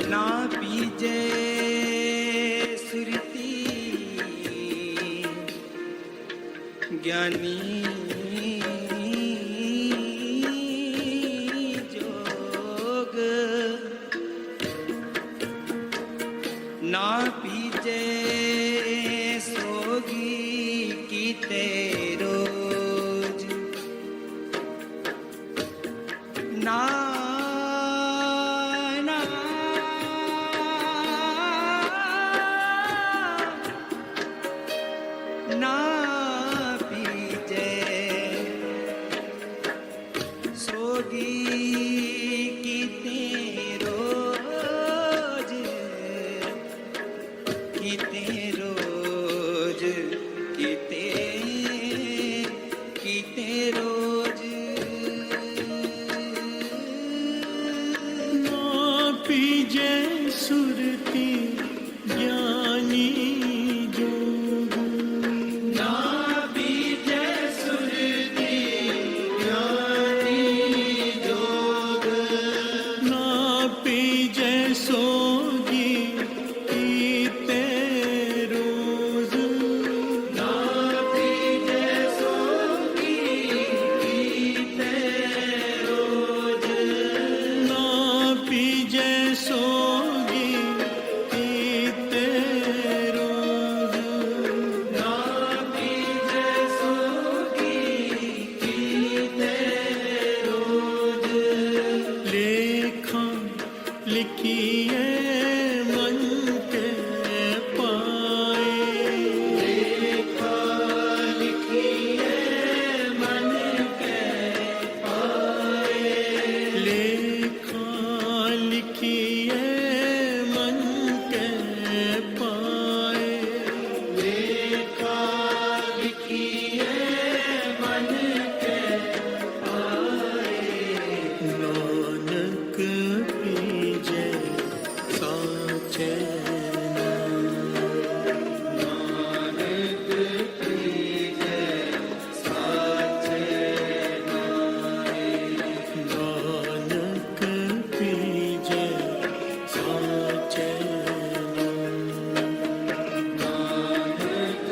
ਨਾ ਪੀਜੇ ਸੁਰਤੀ ਗਿਆਨੀ ਜੋਗ ਨਾ ਪੀਜੇ ਸੋਗੀ ਕੀਤੇ ਰੋਜ ਨਾ ਨਾ ਪੀਜੇ ਸੋਗੀ ਕੀਤੇ ਰੋਜ ਕੀਤੇ ਰੋਜ ਕੀਤੇ ਰੋਜ ਨਾ ਪੀਜੇ ਸੁਰਤੀ ਗਿਆਨੀ ਜੋਗ ਨਾ ਪੀਜੈ ਸੁਰਤੀ ਗਿਆਨੀ ਜੋਗ ਨਾ ਪੀਜੈ ਸੋਗੀ ਕੀਤੇ ਰੋਜ਼ ਨਾ ਪੀਜੈ ਸੋਗੀ ਕੀਤੇ ਰੋਜ ਨਾ ਪੀਜੈ ਸੋਗੀ ਕੀਤੇ ਰੋਜ਼ ਨਾ ਪੀਜੈ ਸੋਗੀ ਕੀਤੇ ਰੋਜ ਲੇਖਾਂ ਲਿਖੀਏ ਮਨ ਕੇ ਪਾਏ ਲੇਖਾ ਲਿਖੀਏ ਮਨ ਕੇ ਪਾਏ ਲੇਖਾਂ ਲਿਖੀਏ ਮਨ ਕੇ ਪਾਏ ਲੇਖਾ ਲਿਖੀਏ ਮਨ ਕੇ ਨਾਨਕ ਪੀਜੈ ਸਾਚੇ ਨਾਨਕ ਪੀਜੈ ਸਾਚੇ ਨਾਨਕ ਪੀਜੈ ਸਾਚੇ ਨਾਨਕ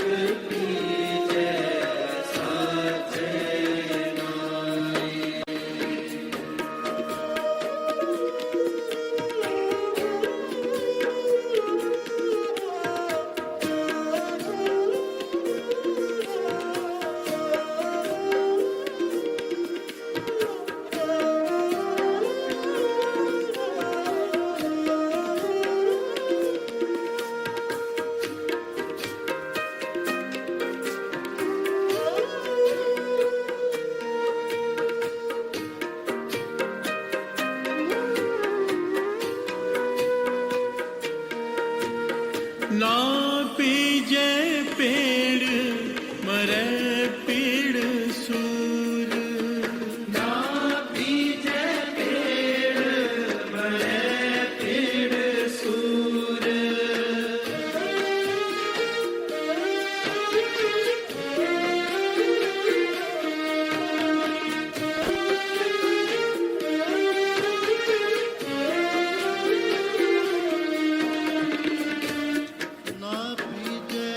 ਪੀਜੈ ਸਾਚੇ ਨਾ ਪੀਜੈ ਪੇੜ ਮਰੈ ਪੀੜ ਸੂਰ ਨਾ ਪੀਜੈ ਪੇੜ ਮਰੈ ਪੇੜ ਸੂਰ ਨਾ ਪੀਜੈ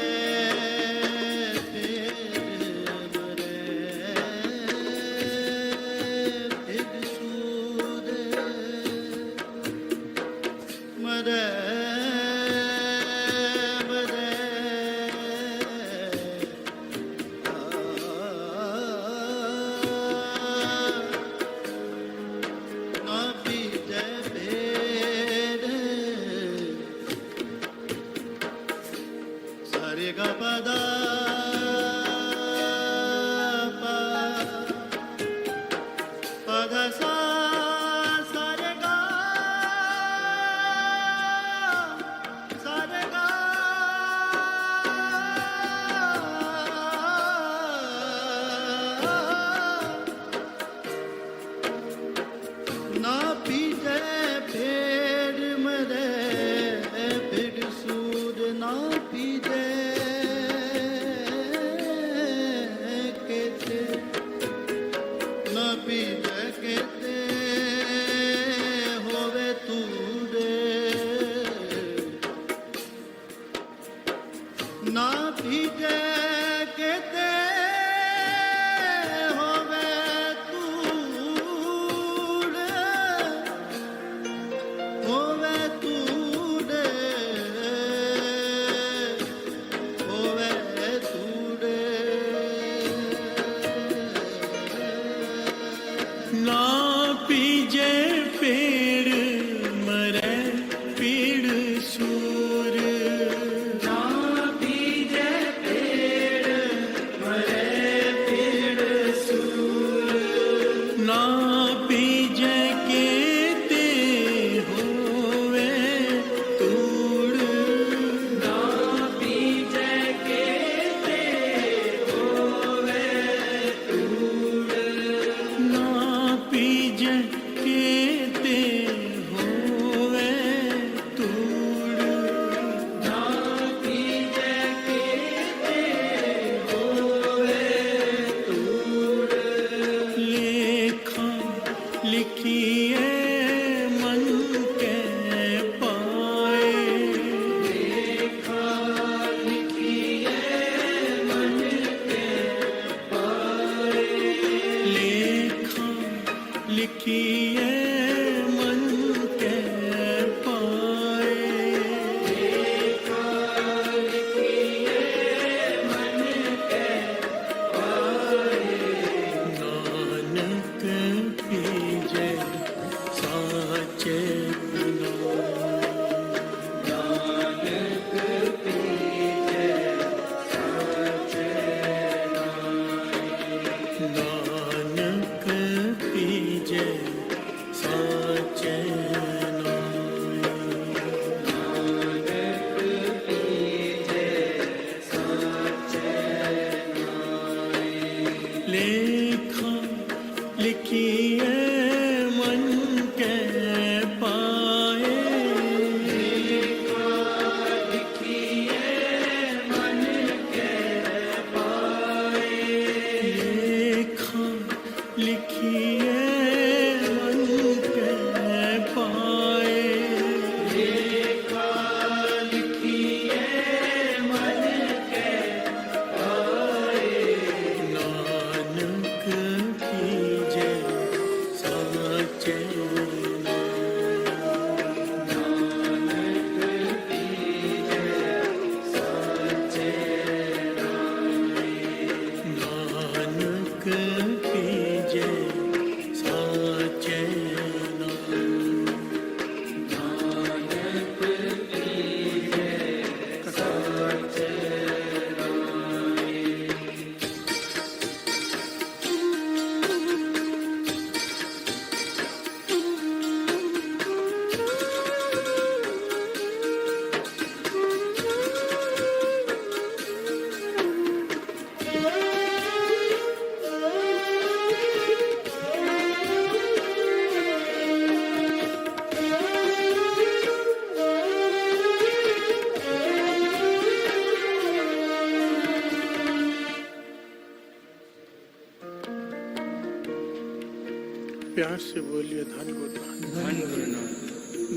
प्यार से बोलिए धन गुरु नानक, धन गुरु नानक,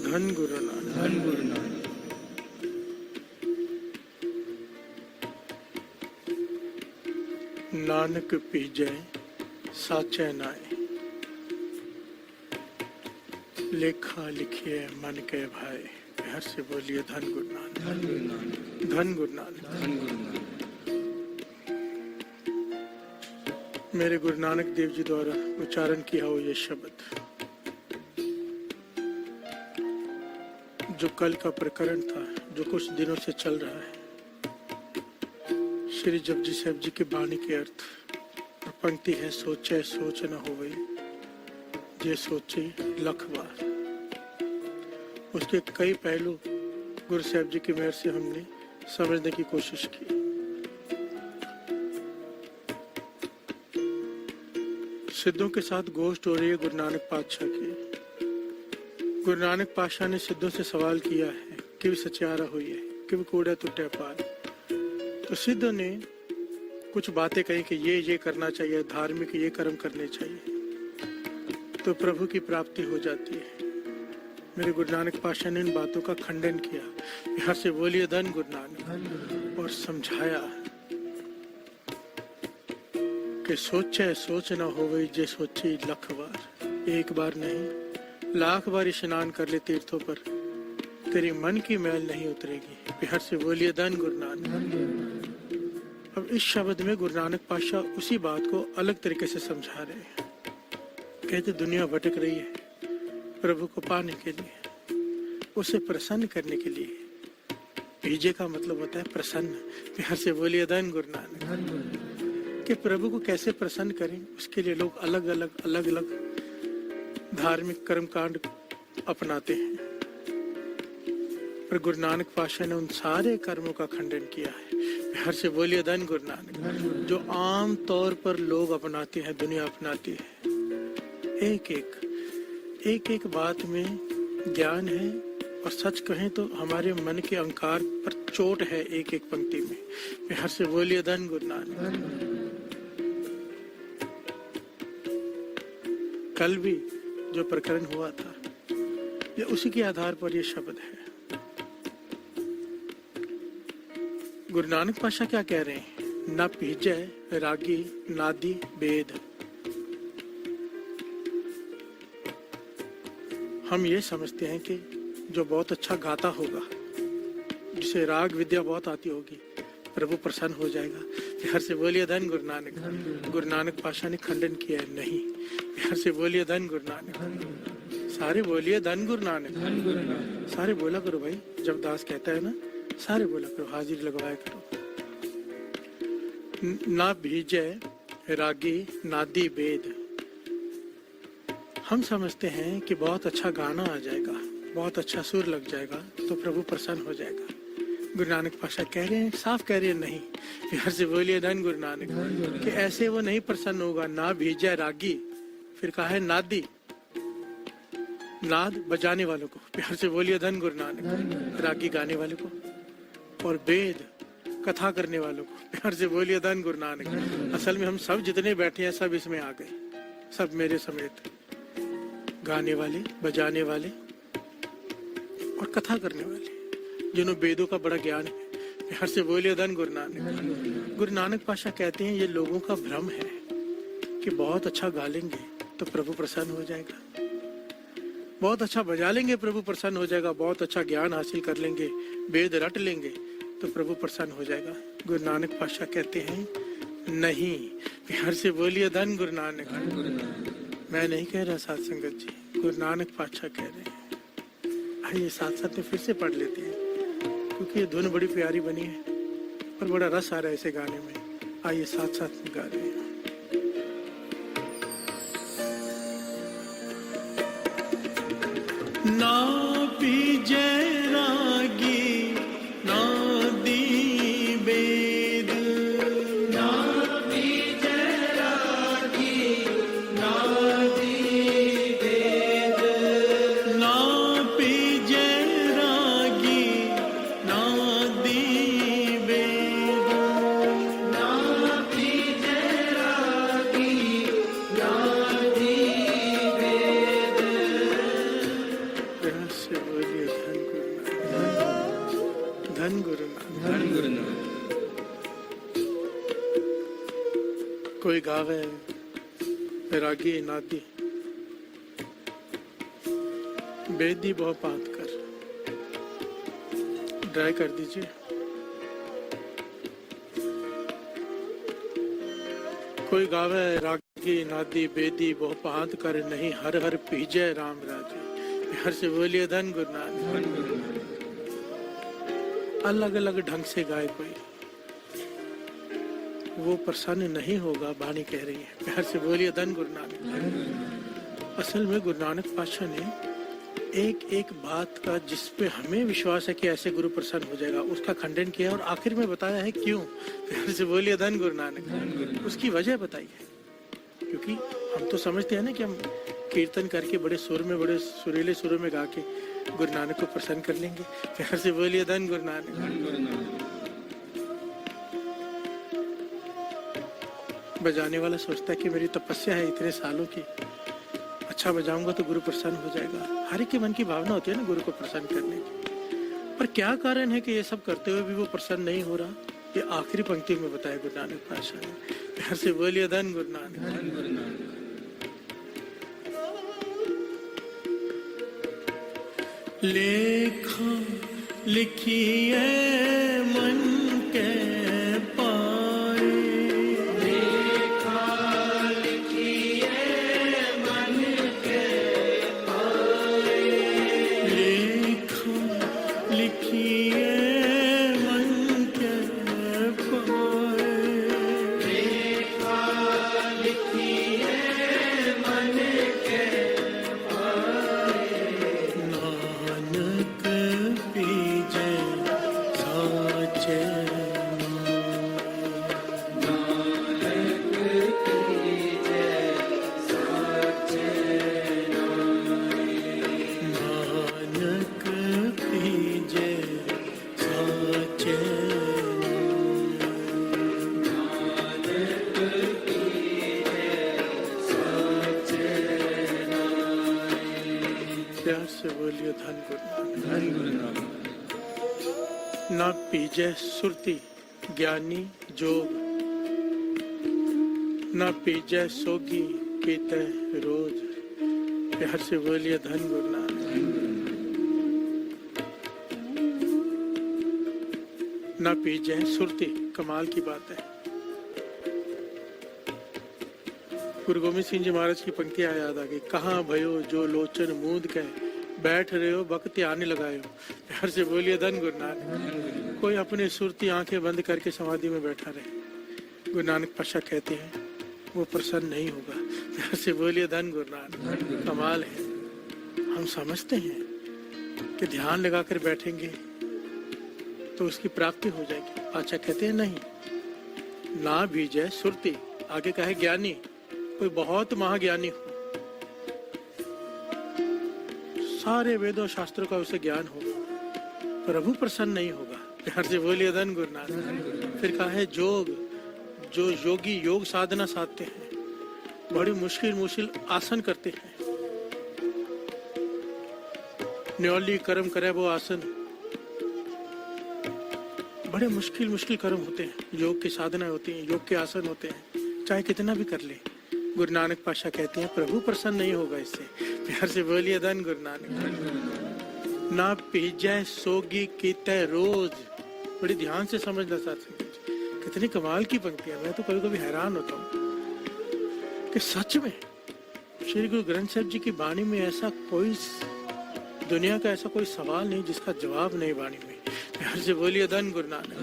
धन गुरु नानक। धन गुरु नानक। नानक पीजै साचै नाय, लेखा लिखिए मन के भाई। प्यार से बोलिए धन गुरु नानक, धन गुरु नानक, धन गुरु नानक। धन गुरु नानक। मेरे गुरु नानक देव जी द्वारा उच्चारण किया हो ये शब्द, जो कल का प्रकरण था, जो कुछ दिनों से चल रहा है, श्री जपजी साहब जी की वाणी के अर्थ। और पंक्ति है, सोचे सोच न होवे जे सोचे लख बार। उसके कई पहलू गुरु साहब जी की मेहर से हमने समझने की कोशिश की। सिद्धों के साथ गोष्ठ हो रही है गुरु नानक पातशाह की। गुरु नानक पातशाह ने सिद्धों से सवाल किया है, किव सचारा हुई है, किव कूड़ा टूटे पाल। तो सिद्धों ने कुछ बातें कही कि ये करना चाहिए, धार्मिक ये कर्म करने चाहिए, तो प्रभु की प्राप्ति हो जाती है। मेरे गुरु नानक पातशाह ने इन बातों का खंडन किया। यहाँ से बोलिए धन गुरु नानक। और समझाया कि सोचे सोच न होवे जे सोचे लख बार। एक बार नहीं, लाख बार स्नान कर ले तीर्थों पर, तेरी मन की मैल नहीं उतरेगी। प्यार से बोलिए धन गुरु नानक। अब इस शब्द में गुरु नानक पातशाह उसी बात को अलग तरीके से समझा रहे हैं। कहते दुनिया भटक रही है प्रभु को पाने के लिए, उसे प्रसन्न करने के लिए। पीजे का मतलब होता है प्रसन्न। प्यार से बोलिए धन गुरु नानक। कि प्रभु को कैसे प्रसन्न करें, उसके लिए लोग अलग अलग धार्मिक कर्मकांड अपनाते हैं। पर गुरु नानक पातशाह ने उन सारे कर्मों का खंडन किया है। प्यार से बोलिए धन गुरु नानक। जो आम तौर पर लोग अपनाते हैं, दुनिया अपनाती है। एक एक बात में ज्ञान है, और सच कहें तो हमारे मन के अहंकार पर चोट है एक एक पंक्ति में। प्यार से बोलिए धन गुरु नानक। कल भी जो प्रकरण हुआ था, ये उसी के आधार पर ये शब्द है। गुरु नानक पातशाह क्या कह रहे हैं? न पीजे रागी नादी वेद। हम ये समझते हैं कि जो बहुत अच्छा गाता होगा, जिसे राग विद्या बहुत आती होगी, प्रभु प्रसन्न हो जाएगा। प्यार से बोलिए धन गुरु नानक। गुरु नानक पातशाह ने खंडन किया है, नहीं। प्यार से बोलिए धन गुरु नानक। सारे बोलिए धन गुरु नानक। सारे बोला करो भाई, जब दास कहता है ना, सारे बोला करो, हाजिरी लगवाया करो। ना भीजे रागी नादी वेद। हम समझते हैं कि बहुत अच्छा गाना आ जाएगा, बहुत अच्छा सुर लग जाएगा तो प्रभु प्रसन्न हो जाएगा। गुरु नानक पातशाह कह रहे हैं, साफ कह रहे हैं, नहीं। प्यार से बोलिए धन गुरु नानक। कि ऐसे वो नहीं प्रसन्न होगा। ना भीजा रागी, फिर कहा है नादी, नाद बजाने वालों को। प्यार से बोलिए धन गुरु नानक। रागी गाने वाले को, और वेद कथा करने वालों को। प्यार से बोलिए धन गुरु नानक। असल में हम सब जितने बैठे हैं सब इसमें आ गए, सब मेरे समेत। गाने वाले, बजाने वाले और कथा करने वाले, जिन्होंने वेदों का बड़ा ज्ञान है। प्यार से बोलिए धन गुरु नानक। गुरु नानक पातशाह कहते हैं, ये लोगों का भ्रम है कि बहुत अच्छा गा लेंगे तो प्रभु प्रसन्न हो जाएगा, बहुत अच्छा बजा लेंगे प्रभु प्रसन्न हो जाएगा, बहुत अच्छा ज्ञान हासिल कर लेंगे, वेद रट लेंगे तो प्रभु प्रसन्न हो जाएगा। गुरु नानक पातशाह कहते हैं, नहीं। प्यार से बोलिए धन गुरु नानक। मैं नहीं कह रहा साथ संगत जी, गुरु नानक पातशाह कह रहे हैं। आइए साथ साथ में फिर से पढ़ लेते हैं, क्योंकि ये धुन बड़ी प्यारी बनी है और बड़ा रस आ रहा है ऐसे गाने में। आइए साथ साथ में गा रहे हैं। ना पीजे रागी नादी वेद। ना पीजे रागी नादी वेद। ना पीजे रागी नादी वेद। ना पीजे रागी नादी वेद। से बोलिए धन गुरु नानक, धन गुरु नानक। धन गुरु नानक। कोई गावे रागी नादी बेदी बहु पात कर, ड्राई कर दीजिए। कोई गावे रागी नादी बेदी बहु पात कर, नहीं हर हर पीजय राम राजी। हर से बोलिए धन गुरु नानक। धन गुरु नानक। अलग अलग ढंग से गाए कोई, वो प्रसन्न नहीं होगा, वाणी कह रही है। प्यार से बोलिए धन गुरु नानक। असल में गुरु नानक पातशाह ने एक एक बात का जिस पे हमें विश्वास है कि ऐसे गुरु प्रसन्न हो जाएगा, उसका खंडन किया और आखिर में बताया है क्यों। प्यार से बोलिए धन गुरु नानक। उसकी वजह बताई है, क्योंकि हम तो समझते हैं ना कि हम कीर्तन करके बड़े सुर में, बड़े सुरीले सुरों में गा के गुरु नानक को प्रसन्न कर लेंगे। प्यार से बोलिए धन गुरु नानक। धन गुरु नानक। बजाने वाला सोचता है कि मेरी तपस्या है इतने सालों की, अच्छा बजाऊंगा तो गुरु प्रसन्न हो जाएगा। हर एक के मन की भावना होती है ना गुरु को प्रसन्न करने की। पर क्या कारण है कि ये सब करते हुए भी वो प्रसन्न नहीं हो रहा, ये आखिरी पंक्ति में बताया गुरु नानक पातशाह ने। प्यार से बोलिए धन गुरु नानक। धन गुरु नानक। लेखा लिखिए मन के पाए, लेखा लिखिए मन के पाए, लेखा लिखिए मन के पाए, लेखा लिखिए मन के नानक पीजे साचे नानक कीजे साचे नानक पीजे साचे प्यार से बोलिए धन गुरु नानक। धन गुरु नानक। ना पीजय सुरती ज्ञानी जोग, ना पीजय सोगी पीते रोज। प्यार से बोलिए धन गुरु नानक। ना पीजय सुरती, कमाल की बात है। गुरु गोविंद सिंह जी महाराज की पंक्तियां याद आ गई। कहाँ भयो जो लोचन मूंद के, बैठ रहे हो वक्त ध्यान लगायो। प्यार से बोलिए धन गुरु नानक। कोई अपने सुरती आंखें बंद करके समाधि में बैठा रहे, गुरु नानक पातशाह कहते हैं वो प्रसन्न नहीं होगा। प्यार से बोलिए धन गुरु नानक। कमाल है। हम समझते हैं कि ध्यान लगाकर बैठेंगे तो उसकी प्राप्ति हो जाएगी। पातशाह कहते हैं नहीं, ना भीजय सुरती, आगे कहे ज्ञानी, कोई बहुत महाज्ञानी हो, सारे वेदों शास्त्रों का उसे ज्ञान हो, प्रभु प्रसन्न नहीं होगा। प्यार से बोलिए धन गुरु नानक। फिर कहा है जोग, जो योगी योग साधना साधते हैं, बड़ी मुश्किल मुश्किल आसन करते हैं, न्योली कर्म करे वो आसन, बड़े मुश्किल मुश्किल कर्म होते हैं, योग की साधना होती है, योग के आसन होते हैं, चाहे कितना भी कर ले। गुरु नानक पातशाह कहते हैं प्रभु प्रसन्न नहीं होगा इससे। प्यार से बोलिए धन गुरु नानक। ना पीजय सोगी कीते रोज, बड़ी ध्यान से समझना साथ, कितनी कमाल की पंक्तियां। मैं तो कभी कभी हैरान होता हूँ कि सच में श्री गुरु ग्रंथ साहिब जी की वाणी में ऐसा कोई, दुनिया का ऐसा कोई सवाल नहीं जिसका जवाब नहीं वाणी में। प्यार से बोलिए धन गुरु नानक।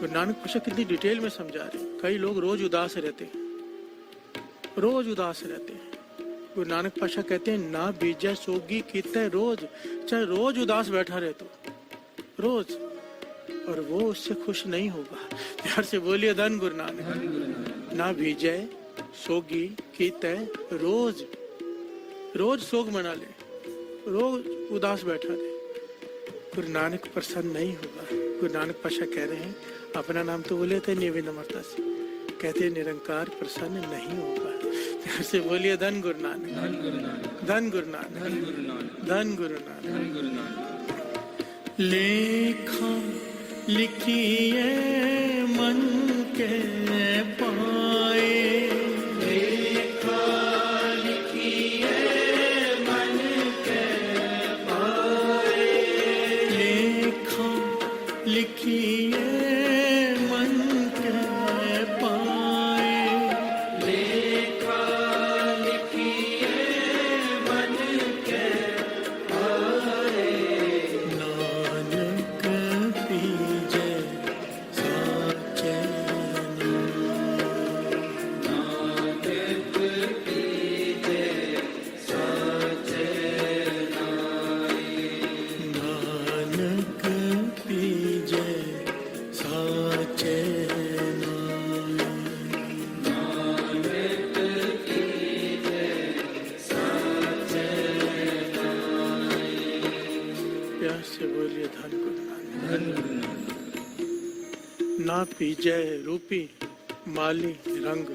गुरु नानक पातशाह कितनी डिटेल में समझा रहे। कई लोग रोज उदास रहते हैं, रोज उदास रहते हैं। गुरु नानक पातशाह कहते हैं ना बीजा सोगी कीते रोज, चाहे रोज उदास बैठा रहे तो रोज, और वो उससे खुश नहीं होगा। प्यार से बोलिए धन गुरु नानक। ना भीजय सोगी कीते रोज, रोज सोग मना ले, रोज उदास बैठा रहे, गुरु नानक प्रसन्न नहीं होगा। गुरु नानक पातशाह कह रहे हैं, अपना नाम तो बोले थे विनम्रता से, कहते निरंकार प्रसन्न नहीं होगा। प्यार से बोलिए धन गुरु नानक। धन गुरु नानक, धन गुरु नानक, धन गुरु नानक। धन गुरु नानक। लेखा लिखिए मन के पाए, लेखा लिखिए मन के पाए, लेखा लिखिए मन के पाए, लेखा लिखिए मन के पाए। नानक पीजे साचे नानक पीजे साचे नाई, नानक पीजे साचे नानक पीजे साचे नाई। प्यार से बोलिए धन गुरु नानक। धन गुरु नानक। ना पीजै रूपी माली रंग,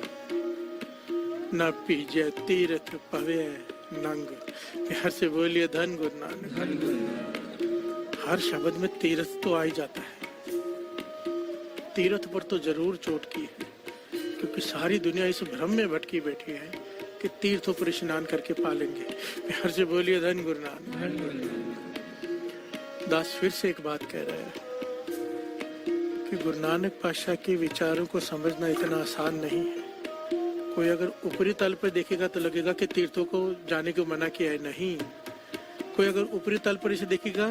ना पीजै तीर्थ पवे नंग। प्यार से बोलिए धन गुरु नानक। धन गुरु नानक। हर शब्द में तीर्थ तो आ ही जाता है, तीर्थ पर तो जरूर चोट की है, क्योंकि सारी दुनिया इस भ्रम में भटकी बैठी है कि तीर्थों पर स्नान करके पालेंगे। प्यार से बोलिए धन गुरु नानक। धन गुरु नानक। दास फिर से एक बात कह रहे हैं कि गुरु नानक पातशाह के विचारों को समझना इतना आसान नहीं है। कोई अगर ऊपरी तल पर देखेगा तो लगेगा कि तीर्थों को जाने को मना किया है, नहीं। कोई अगर ऊपरी तल पर इसे देखेगा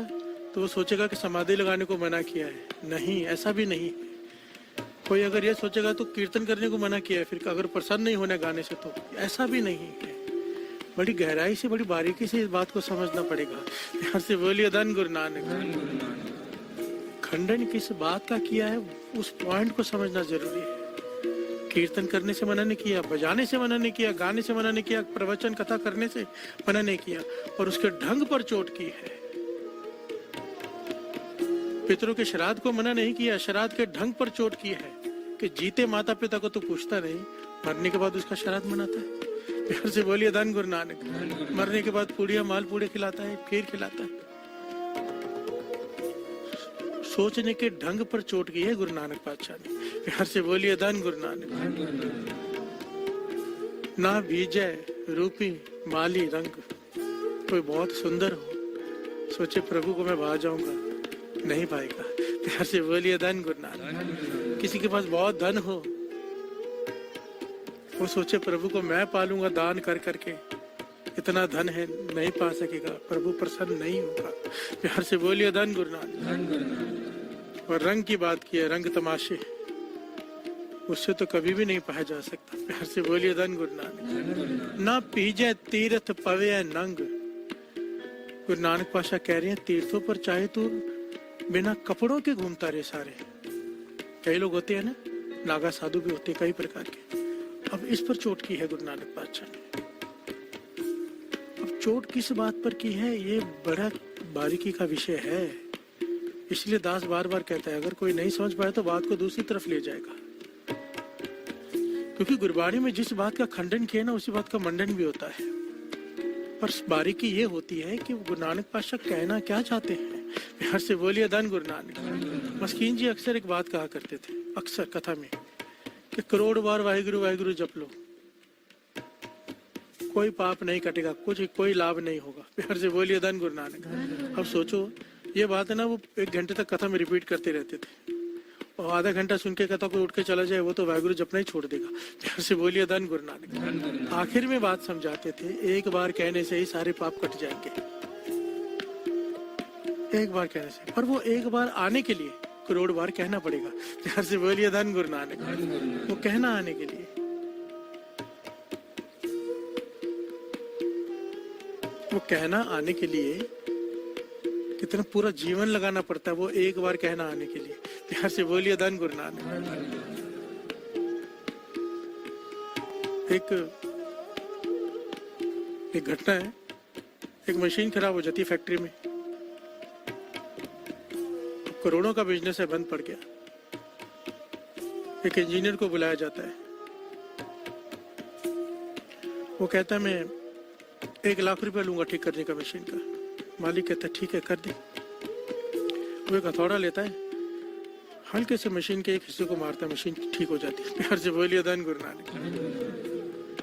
तो वो सोचेगा कि समाधि लगाने को मना किया है, नहीं, ऐसा भी नहीं। कोई अगर ये सोचेगा तो कीर्तन करने को मना किया है, फिर अगर प्रसन्न नहीं होने गाने से, तो ऐसा भी नहीं है। बड़ी गहराई से, बड़ी बारीकी से इस बात को समझना पड़ेगा। यहाँ से बोलिए धन गुरु नानक। धन गुरु नानक। खंडन किस बात का किया है, उस पॉइंट को समझना जरूरी है। कीर्तन करने से मना नहीं किया, बजाने से मना नहीं किया, गाने से मना नहीं किया, प्रवचन कथा करने से मना नहीं किया, और उसके ढंग पर चोट की है। पितरों के श्राद्ध को मना नहीं किया, श्राद्ध के ढंग पर चोट की है कि जीते माता पिता को तो पूछता नहीं, मरने के बाद उसका श्राद्ध मनाता है। प्यार से बोलिए धन गुरु नानक। मरने के बाद पूड़िया माल पूड़े खिलाता है, खीर खिलाता है। सोचने के ढंग पर चोट की है गुरु नानक पातशाह ने। प्यार से बोलिए धन गुरु नानक। धन गुरु नानक। ना बीजय रूपी माली रंग। कोई बहुत सुंदर हो, सोचे प्रभु को मैं भा जाऊंगा, नहीं पाएगा। प्यार से बोलिए धन गुरु नानक। धन गुरु नानक। किसी के पास बहुत धन हो, वो सोचे प्रभु को मैं पालूंगा दान कर करके, इतना धन है, नहीं पा सकेगा, प्रभु प्रसन्न नहीं होगा। प्यार से बोलिए धन गुरु नानक। धन गुरु नानक। और रंग की बात की है, रंग तमाशे, उससे तो कभी भी नहीं पाया जा सकता। प्यार से बोलिए धन गुरु नानक। धन गुरु नानक। ना पीजे तीर्थ पवे नंग। गुरु नानक पातशाह कह रहे हैं तीर्थों पर चाहे तो बिना कपड़ों के घूमता रहे सारे। कई लोग होते हैं ना, नागा साधु भी होते हैं कई प्रकार के। अब इस पर चोट की है गुरु नानक पातशाह ने। अब चोट किस बात पर की है, ये बड़ा बारीकी का विषय है। इसलिए दास बार बार कहता है, अगर कोई नहीं समझ पाए तो बात को दूसरी तरफ ले जाएगा। क्योंकि गुरबाणी में जिस बात का खंडन किया ना, उसी बात का मंडन भी होता है। पर बारीकी ये होती है कि गुरु नानक पातशाह कहना क्या चाहते हैं। प्यार से बोलिए धन गुरु नानक। मस्कीन जी अक्सर एक बात कहा करते थे, अक्सर कथा में, कि करोड़ बार वाहिगुरु वाहिगुरु जप लो, कोई पाप नहीं कटेगा, कोई लाभ नहीं होगा। प्यार से बोलिए धन गुरु नानक। अब सोचो, ये बात है ना, वो 1 घंटे तक कथा में रिपीट करते रहते थे, और आधा घंटा सुन के कथा को उठ के चला जाए, वो तो वाहिगुरु जपना ही छोड़ देगा। प्यार से बोलिए धन गुरु नानक। आखिर में बात समझाते थे, एक बार कहने से ही सारे पाप कट जाएंगे, एक बार कहने से। पर वो एक बार आने के लिए करोड़ बार कहना पड़ेगा। प्यार से बोलिए धन गुरु नानक। वो कहना आने के लिए, वो कहना आने के लिए कितना पूरा जीवन लगाना पड़ता है, वो एक बार कहना आने के लिए। प्यार से बोलिए धन गुरु नानक। एक घटना है, एक मशीन खराब हो जाती है फैक्ट्री में, करोड़ों का बिजनेस है, बंद पड़ गया। एक इंजीनियर को बुलाया जाता है, वो कहता है मैं 1 लाख रुपया लूंगा ठीक करने का मशीन का। मालिक कहता ठीक है कर दे। वो एक हथौड़ा लेता है, हल्के से मशीन के एक हिस्से को मारता है, मशीन ठीक हो जाती है। प्यार से बोलिए धन गुरु नानक।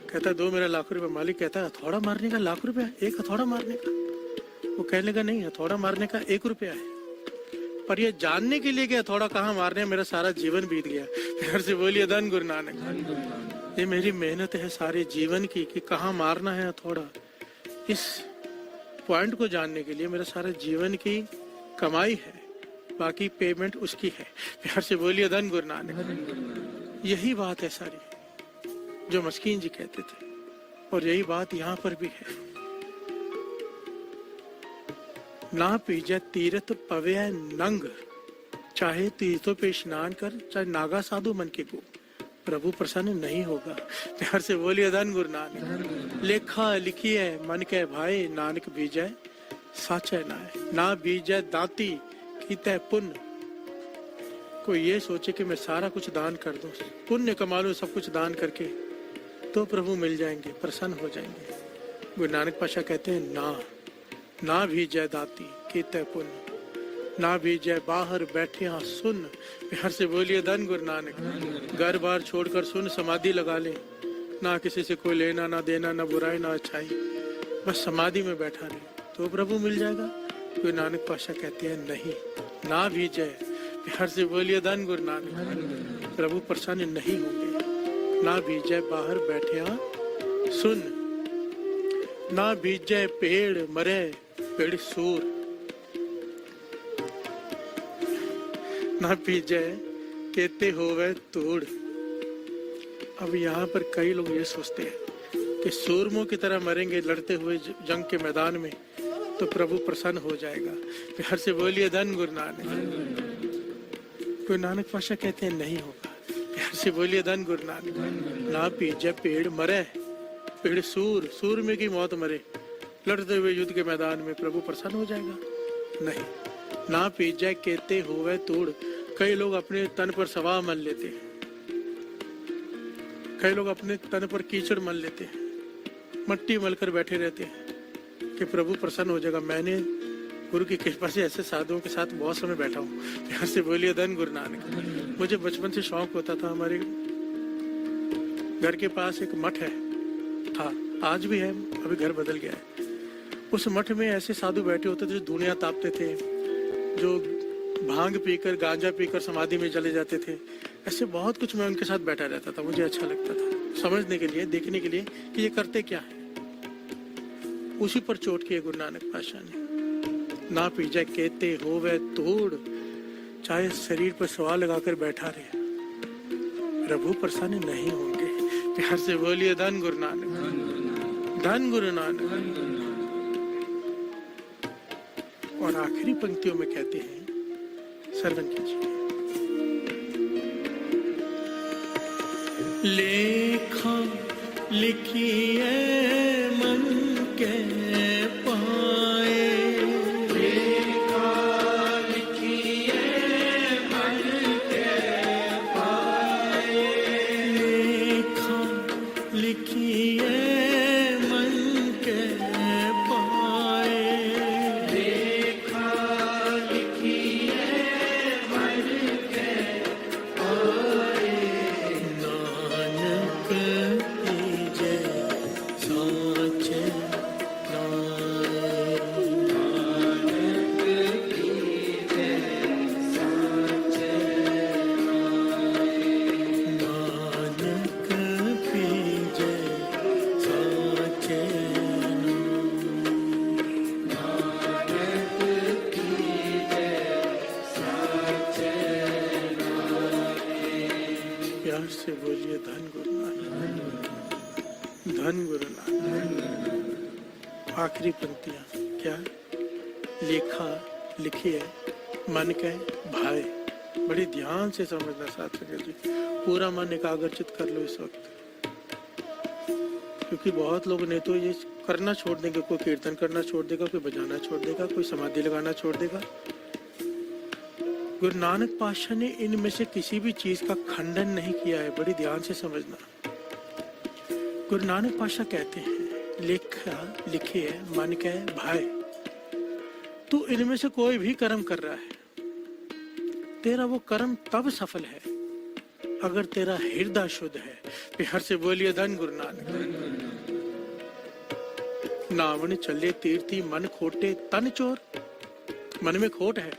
कहता है 2 मेरा लाख रुपया। मालिक कहता है हथौड़ा मारने का लाख रुपया, एक हथौड़ा मारने का? वो कहने लगा नहीं, हथौड़ा मारने का 1 रुपया है, पर ये जानने के लिए कि हथौड़ा कहाँ मारने, मेरा सारा जीवन बीत गया। प्यार से बोलिए धन गुरु नानक। ये मेरी मेहनत है सारे जीवन की कि कहाँ मारना है हथौड़ा। इस पॉइंट को जानने के लिए मेरा सारा जीवन की कमाई है, बाकी पेमेंट उसकी है। प्यार से बोलिए धन गुरु नानक। यही बात है सारी जो मस्कीन जी कहते थे, और यही बात यहाँ पर भी है। ना पीजे तीर्थ पवे नंग, चाहे तीर्थों पे स्नान कर, चाहे नागा साधु मन के गो, प्रभु प्रसन्न नहीं होगा। प्यार से बोलिए धन गुरु नानक। लेखा लिखी है मन के भाई, नानक बीजय साचे नाय। ना बीजय दाती कीते पुण्य। कोई ये सोचे कि मैं सारा कुछ दान कर दूं, पुण्य कमा लूं, सब कुछ दान करके तो प्रभु मिल जाएंगे, प्रसन्न हो जाएंगे। गुरु नानक पाशा कहते हैं ना भी जय दाती कीते पुण्य, ना भी जय बाहर बैठे हाँ सुन। प्यार से बोलिए धन गुरु नानक। घर बार छोड़कर सुन, समाधि लगा ले, ना किसी से कोई लेना ना देना, ना बुराई ना अच्छाई, बस समाधि में बैठा रहे तो प्रभु मिल जाएगा। गुरु नानक पाशा कहते हैं नहीं, ना भी जय। प्यार से बोलिए धन गुरु नानक। प्रभु प्रसन्न नहीं होंगे। ना भी जय बाहर बैठे हाँ सुन, ना भी जय पेड़ मरे पेड़ सूर, ना पीजे कहते होवे तोड़। अब यहाँ पर कई लोग ये सोचते हैं कि सूरमों की तरह मरेंगे लड़ते हुए जंग के मैदान में तो प्रभु प्रसन्न हो जाएगा। प्यार से बोलिए धन गुरु नानक। गुरु नानक पाशा कहते हैं नहीं होगा। प्यार से बोलिए धन गुरु नानक। ना पीजे पेड़ मरे पेड़ सूर, सूर में की मौत मरे लड़ते हुए युद्ध के मैदान में प्रभु प्रसन्न हो जाएगा? नहीं। ना पीजे कहते हुए तोड़। कई लोग अपने तन पर सवा मल लेते हैं, कई लोग अपने तन पर कीचड़ मल लेते हैं, मट्टी मलकर बैठे रहते हैं कि प्रभु प्रसन्न हो जाएगा। मैंने गुरु की कृपा से ऐसे साधुओं के साथ बहुत समय बैठा हूँ। प्यार से बोलिए धन गुरु नानक। मुझे बचपन से शौक होता था, हमारे घर के पास एक मठ था, आज भी है, अभी घर बदल गया है। उस मठ में ऐसे साधु बैठे होते थे जो धुनिया तापते थे, जो भांग पीकर गांजा पीकर समाधि में चले जाते थे। ऐसे बहुत कुछ मैं उनके साथ बैठा रहता था, मुझे अच्छा लगता था समझने के लिए, देखने के लिए कि ये करते क्या है। उसी पर चोट किए गुरु नानक पाशा ने। ना पीजे कहते होवे तोड़, चाहे शरीर पर सवाल लगाकर बैठा रहे प्रभु प्रसन्न नहीं होंगे। प्यार से बोलिए धन गुरु नानक। धन गुरु नानक। और आखिरी पंक्तियों में कहते हैं, श्रवण कीजिए। लेखा लिखिए मन के पाए, लेखा लिखिए मन के पाए, लेखा लिखिए मन के पाए, लेखा लिखिए मन के पाए। नानक कीजे साचे नाय, नानक कीजे साचे नाय, नानक कीजे साचे प्यार से बोलिए धन गुरु नानक। धन गुरु नानक। आखिरी पंक्तियां क्या? लेखा लिखिए मन के भाई। बड़ी ध्यान से समझना साथ जी, पूरा मन एकाग्रचित कर लो इस वक्त, क्योंकि बहुत लोग ने तो ये करना छोड़ देंगे, कोई कीर्तन करना छोड़ देगा, कोई बजाना छोड़ देगा, कोई समाधि लगाना छोड़ देगा। गुरु नानक पातशाह ने इनमें से किसी भी चीज का खंडन नहीं किया है, बड़ी ध्यान से समझना। गुरु नानक पातशाह कहते हैं लिखी है मन के भाई, तू इनमें से कोई भी कर्म कर रहा है, तेरा वो कर्म तब सफल है अगर तेरा हृदय शुद्ध है। प्यार से बोलिए धन गुरु नानक। नावन चले तीर्थी मन खोटे तन चोर, मन में खोट है,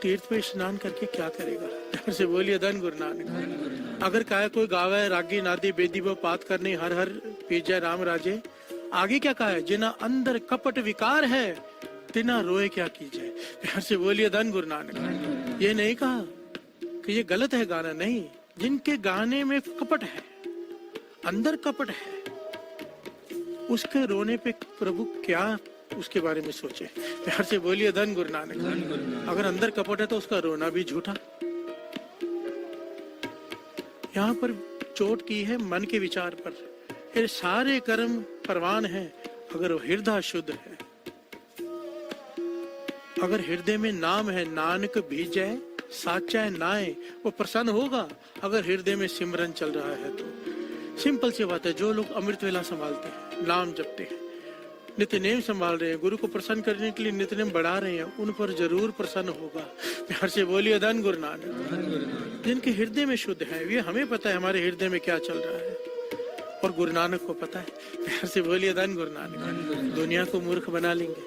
तीर्थ पे स्नान करके क्या करेगा। प्यार से बोलिए धन गुरु नानक। अगर कहा कोई गावे रागी नादी बेदी वो पात करनी हर हर पीजय राम राजे, आगे क्या कहा है, जिना अंदर कपट विकार है तिना रोए क्या कीजिए। प्यार से बोलिए धन गुरु नानक। ये नहीं कहा कि ये गलत है गाना, नहीं, जिनके गाने में कपट है, अंदर कपट है, उसके रोने पे प्रभु क्या उसके बारे में सोचे। प्यार से बोलिए धन गुरु नानक। अगर अंदर कपट है तो उसका रोना भी झूठा। यहाँ पर चोट की है मन के विचार पर, ये सारे कर्म परवान है अगर वो हृदय शुद्ध है। अगर हृदय में नाम है, नानक भीजै साचा नाए, वो प्रसन्न होगा। अगर हृदय में सिमरन चल रहा है तो सिंपल सी बात है, जो लोग अमृत वेला संभालते हैं, नाम जपते हैं, नित्य नेम संभाल रहे हैं, गुरु को प्रसन्न करने के लिए नित्य नेम बढ़ा रहे हैं, उन पर जरूर प्रसन्न होगा। प्यार से बोलिए धन गुरु नानक। जिनके हृदय में शुद्ध है, ये हमें पता है हमारे हृदय में क्या चल रहा है और गुरु नानक को पता है। प्यार से बोलिए धन गुरु नानक। दुनिया को मूर्ख बना लेंगे,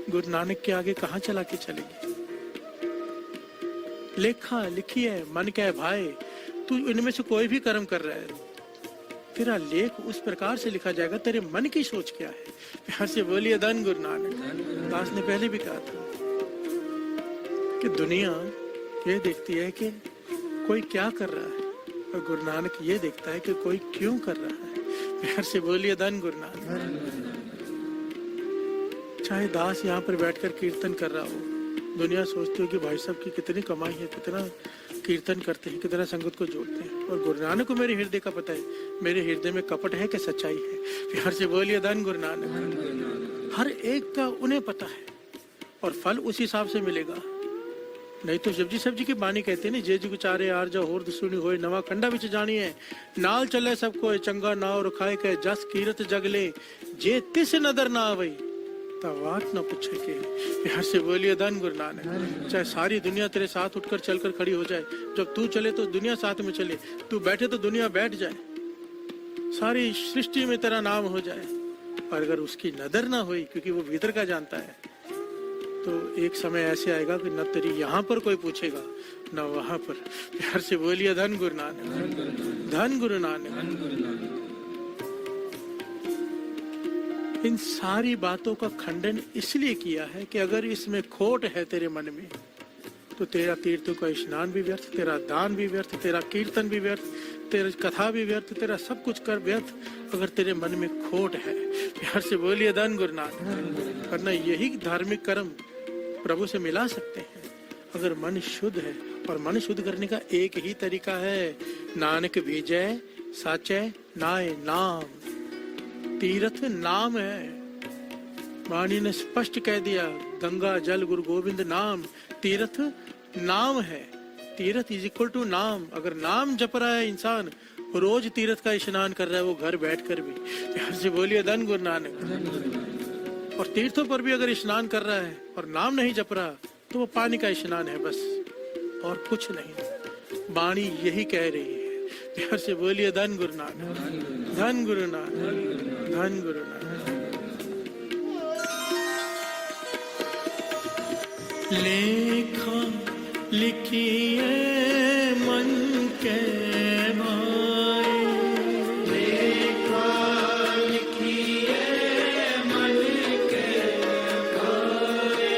गुरु नानक के आगे कहाँ चला के चलेंगे। लेखा लिखी है मन क्या है भाई, तू इनमें से कोई भी कर्म कर रहा है, तेरा लेख उस प्रकार से लिखा जाएगा तेरे मन की सोच क्या है। प्यार से बोलिए धन गुरु नानक। दास ने पहले भी कहा था कि दुनिया ये देखती है कि कोई क्या कर रहा है और गुरु नानक ये देखता है कि कोई क्यों कर रहा है। प्यार से बोलिए धन गुरु नानक। चाहे दास यहाँ पर बैठकर कीर्तन कर रहा हो, दुनिया सोचती हो कि भाई साहब की कितनी कमाई है, कितना कीर्तन करते हैं, कितना संगत को जोड़ते हैं, और गुरु नानक को मेरे हृदय का पता है मेरे हृदय में कपट है कि सच्चाई है। प्यार से बोलिए धन गुरु नानक। हर एक का उन्हें पता है और फल उस हिसाब से मिलेगा। नहीं तो जपजी साहब जी की बानी कहते हैं, जे जुग चारे आर जा होर सुनी होए नवा कंडा विच जानी है, नाल चले सबको चंगा नाव रखाए के जस कीरत जगले, जे तिस नदर ना आवई वाट न पूछे के। प्यार से बोलिए धन गुरु नानक। चाहे सारी दुनिया तेरे साथ उठकर चलकर खड़ी हो जाए, जब तू चले तो दुनिया साथ में चले, तू बैठे तो दुनिया बैठ जाए, सारी सृष्टि में तेरा नाम हो जाए, और अगर उसकी नजर ना हुई, क्योंकि वो भीतर का जानता है, तो एक समय ऐसे आएगा कि न तेरी यहाँ पर कोई पूछेगा न वहां पर। प्यार से बोलिए धन गुरु नानक। धन गुरु नानक। इन सारी बातों का खंडन इसलिए किया है कि अगर इसमें खोट है तेरे मन में, तो तेरा तीर्थों का स्नान भी व्यर्थ, तेरा दान भी व्यर्थ, तेरा कीर्तन भी व्यर्थ, तेरा कथा भी व्यर्थ, तेरा सब कुछ कर व्यर्थ, अगर तेरे मन में खोट है। प्यार से बोलिए धन गुरु नानक। वरना यही धार्मिक कर्म प्रभु से मिला सकते हैं अगर मन शुद्ध है, और मन शुद्ध करने का एक ही तरीका है, नानक भीजै साचे नाए नाम। तीर्थ नाम है, वाणी ने स्पष्ट कह दिया, गंगा जल गुरु गोविंद नाम, तीर्थ नाम है। तीर्थ इज इक्वल टू नाम। अगर नाम जप रहा है इंसान, रोज तीर्थ का स्नान कर रहा है, वो घर बैठकर भी। प्यार से बोलिए धन गुरु नानक। और तीर्थों पर भी अगर स्नान कर रहा है और नाम नहीं जप रहा, तो वो पानी का स्नान है बस, और कुछ नहीं। वाणी यही कह रही है। प्यार से बोलिए धन गुरु नानक। धन गुरु नानक। धन गुरु नानक। लेखा लिखिए मन के माए, लेखा लिखिए मन के माए,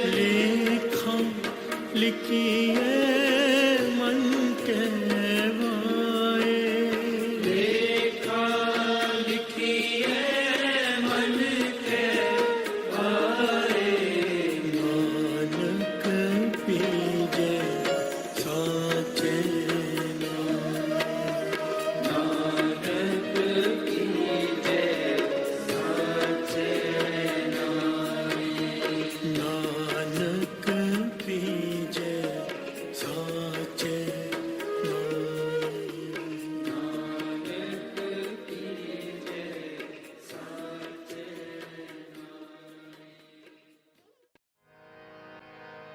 लेखा लिखिए मन के माए, लेखा लिखिए मन के माए, नानक पीजे साचे नाए।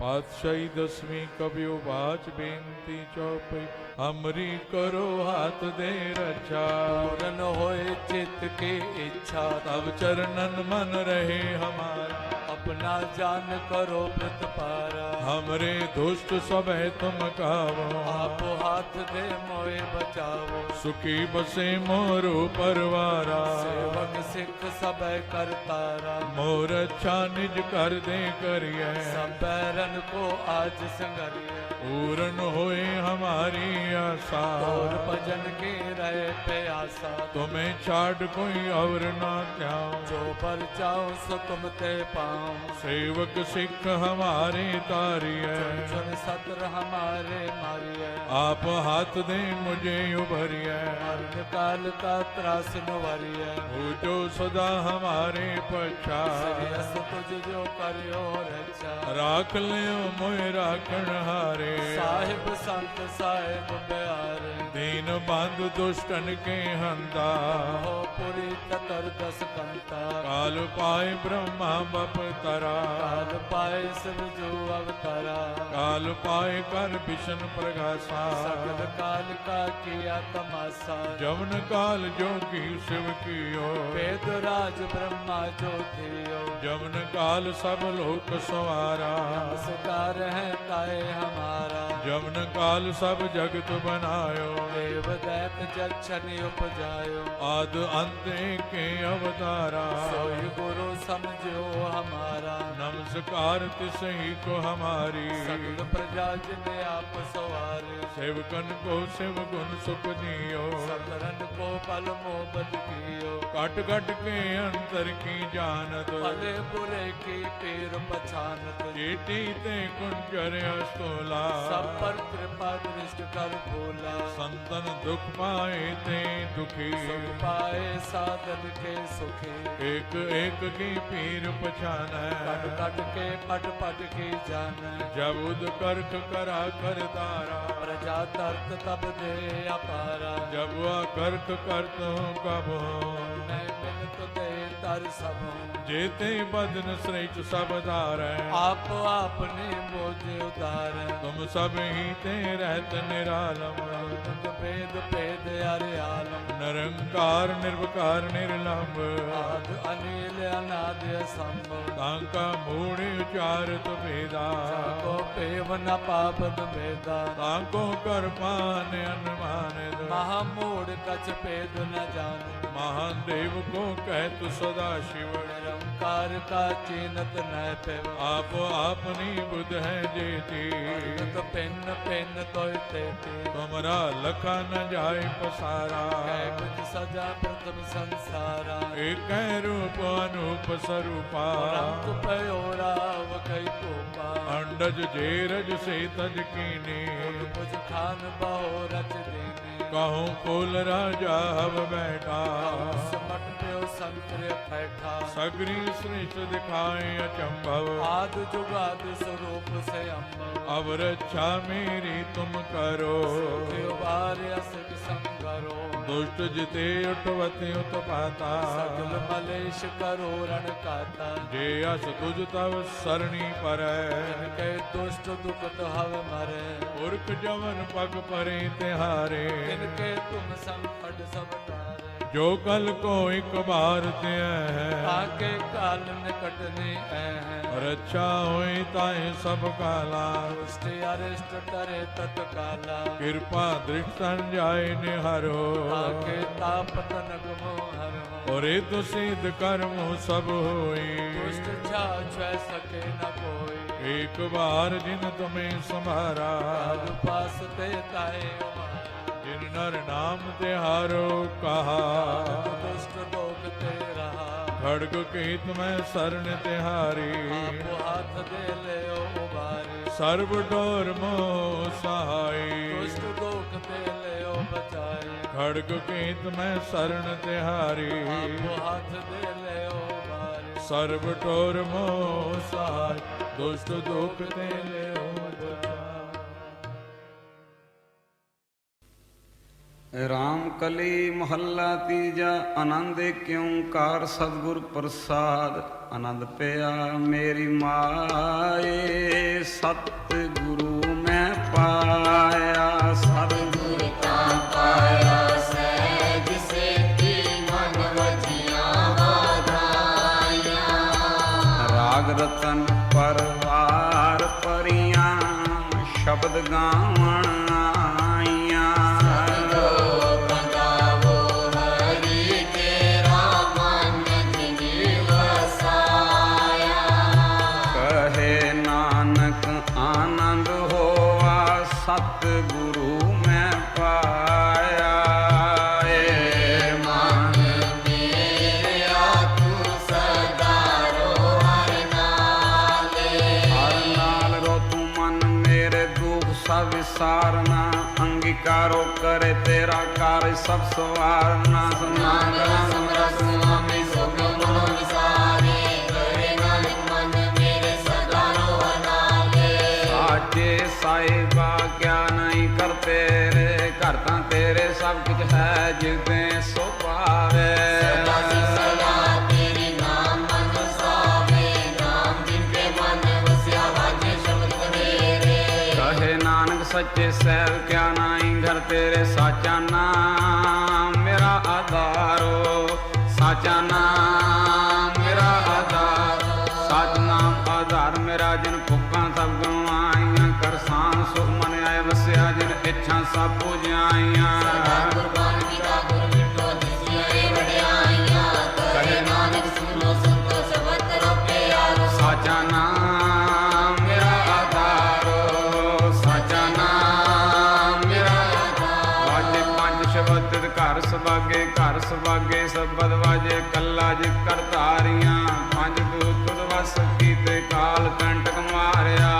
पातशाही दसवीं कवियो बाच बेनती चौपई हमरी करो हाथ दे रक्षा पूरन होए चित्त की इच्छा तब चरणन मन रहे हमारा अपना जान करो प्रतपारा हमरे दुष्ट सब है तुम कावो आप हाथ दे मोए बचावो सुखी बसे मोरो परवारा सेवक सिख सब करतारा मोर अच्छा निज कर दे करिए सब बैरन को आज संगरिए पूर्ण होए हमारी आशा और भजन की रहे प्यासा तुम्हें छाड़ कोई और ना त्याओ जो पर जाओ सो तुम ते पाओ सेवक सिख हमारे तारिए सुन सतर हमारे मारिए आप हाथ दे मुझे उभरिए मरण काल का त्रास नवरिए हो जो सदा हमारे पछा श्रेयस तुझ जो करियो रक्षा राख लियो मोय राखण हारे साहिब संत साहिब प्यारे दीन बंधु दुष्टन के हंदा हो पुरी ततर दस कंता काल पाए ब्रह्मा बप तरा काल पाए शिव जो अवतारा काल पाए कर विष्णु प्रगासा सकल काल का किया तमाशा जवन काल जोगी शिव कियो वेद राज ब्रह्मा जो थियो जवन काल सब लोक सवारा नमस्कार है ताए हमारा जवन काल सब जगत बनायो देव दैत जक्षनि उपजायो आद अंत के अवतारा सोई गुरु समझो हमारा नमस्कार तिसही को हमारी सकल प्रजा जिने आप सवारे सेवकन को शिव गुण सुख दियो सकरन को पल मोहब्बत कियो कट कट के अंतर की जानत भले बुरे की पीर पछानत चेटी ते कुंजर अस्तोला सब पर कृपा दृष्ट कर भोला संतन दुख पाए ते दुखी सुख पाए साधन के सुखी एक एक की पीर पछान कट कट के पट पट की जान जब उद करक करा कर तारा प्रजा तर्क तब दे अपारा जब वह करक करत हूँ कब हो नहीं मिलत दे तर सब जेते बदन श्रेष्ठ सब धार आप आपने बोझ उतार तुम सब ही ते रहत निरालम भेद भेद अरे आलम निरंकार निर्विकार निर्लंब आद अनिल अनाद संभव तांका मूढ़ उचारत भेदा को पेव न पापन भेदा तांको कर पान अनुमान महामूढ़ कछ भेद न जान महान देव को कहत सदा शिव निरंकार का चीनत न पेव आप आपनी बुध है जेती तो पेन पेन तो तेती तुमरा लखा न जाय पसारा कुछ सजा प्रथम संसारा एक रूप अनूप स्वरूपा रंग पयोराव कई कोपा अंडज जेरज से तज कीनी कुछ खान बहो रच देने कहूँ कुल राजा हव बैठा समट प्यो संकर बैठा सगरी श्रेष्ठ दिखाए अचंभव आद जुगाद स्वरूप से अम्ब अब रक्षा मेरी तुम करो असक संगरो दुष्ट जिते उठवते उत्पाता सकल मलेश करो रण काता जे अस तुझ तव सरणी पर के दुष्ट दुखत हव मरे पुरख जवन पग परे तिहारे इनके तुम संकट सब टारे जो कल को एक बार ते है आके काल निकटने है रक्षा होई ताए सब काला दुष्ट अरिष्ट करे तत्काला कृपा दृष्ट जाय निहारो आके ताप तनक मोहर और तो सिद्ध कर्म सब होई दुष्ट छा सके न कोई एक बार जिन तुम्हें संभारा काल पास ते ताए उमारा जिन नर नाम तिहारो कहा दुष्ट लोग ते रहा खड़ग केत में शरण तिहारी आप हाथ दे ले उबारी सर्व डोर मोह सहाय दुष्ट लोग ते ले बचाई खड़ग केत में शरण तिहारी आप हाथ दे ले उबारी सर्व डोर मोह सहाय दुष्ट दुख ते ले राम कली महला तीजा आनंद क्यों कार सतगुर प्रसाद आनंद पिया मेरी माए सतगुरु मैं पाया सतगुरु का पाया सहज से मन वजिया वाधाया राग रतन परवार परियां शब्द गावण सतगुरु मैं पाया मन मेरा तू सदा रो हर नाल रो तू मन मेरे दुख सब विसारना अंगीकारो करे तेरा कार्य सब सवारना समागम समरस स्वामी सुख मनो विसारे करे नानक मन मेरे सदा रो हर नाले साचे साहिबा क्या नहीं करते रे करता तेरे सब कुछ है जिसमें सो पावे तेरी नाम मन सावे नाम जिनके मन वसिया वाजे शब्द मेरे कहे नानक सच्चे सैव क्या नहीं घर तेरे साचा नाम मेरा आधारो साचा नाम मेरा आधार साच नाम आधार मेरा जिन फुका सब गवाइया कर सान सुख मन आए वस्या जिन इच्छा सब पूजाइया कहे नानक सुनो संतो सबत रोपे यारो साचा नाम मेरा आधारो साचा नाम मेरा आधार वाजे पंज शब्द घर सबागे सबद वाजे कल्ला जित कर तारियां पंज दूत वस कीते काल कंटक मारिया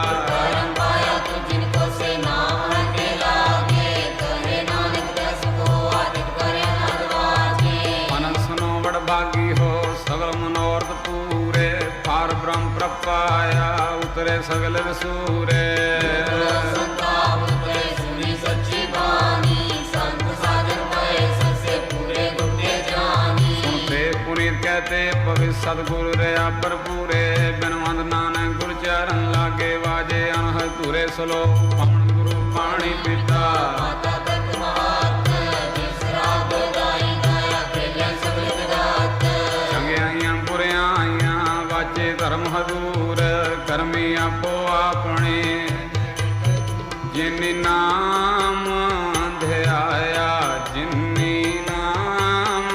भागी हो सगल मनोरथ पूरे पार ब्रह्म प्रपाया उतरे सगल सूरे सुनते पुनीत कहते पवित्र सतगुरु रे पर पूरे बिनवंद नानक गुरु चरण लागे वाजे अनहद तुरे सलो पवन गुरु पानी पिता धर्म हजूर करमी आपो आपने जिन नाम ध्याया जिन्नी नाम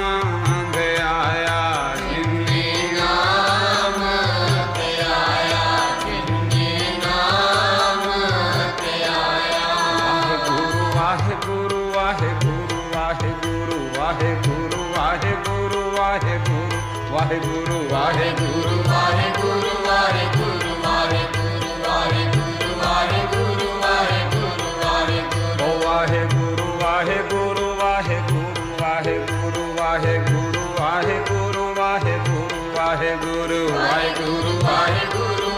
ध्याया जिन्नी नाम ध्याया जिन्नी नाम ध्याया वाहेगुरु वाहेगुरु वाहेगुरु वाहेगुरु वाहेगुरु वाहेगुरु वाहेगुरु वाहेगुरु वाहेगुरु वाहेगुरु वाहेगुरु वाहेगुरु वाहेगुरु वाहेगुरु वाहेगुरु वाहेगुरु ओ वाहेगुरु वाहेगुरु वाहेगुरु वाहेगुरु वाहेगुरु वाहेगुरु वाहेगुरु वाहेगुरु वाहेगुरु वाहेगुरु वाहेगुरु वाहेगुरु वाहेगुरु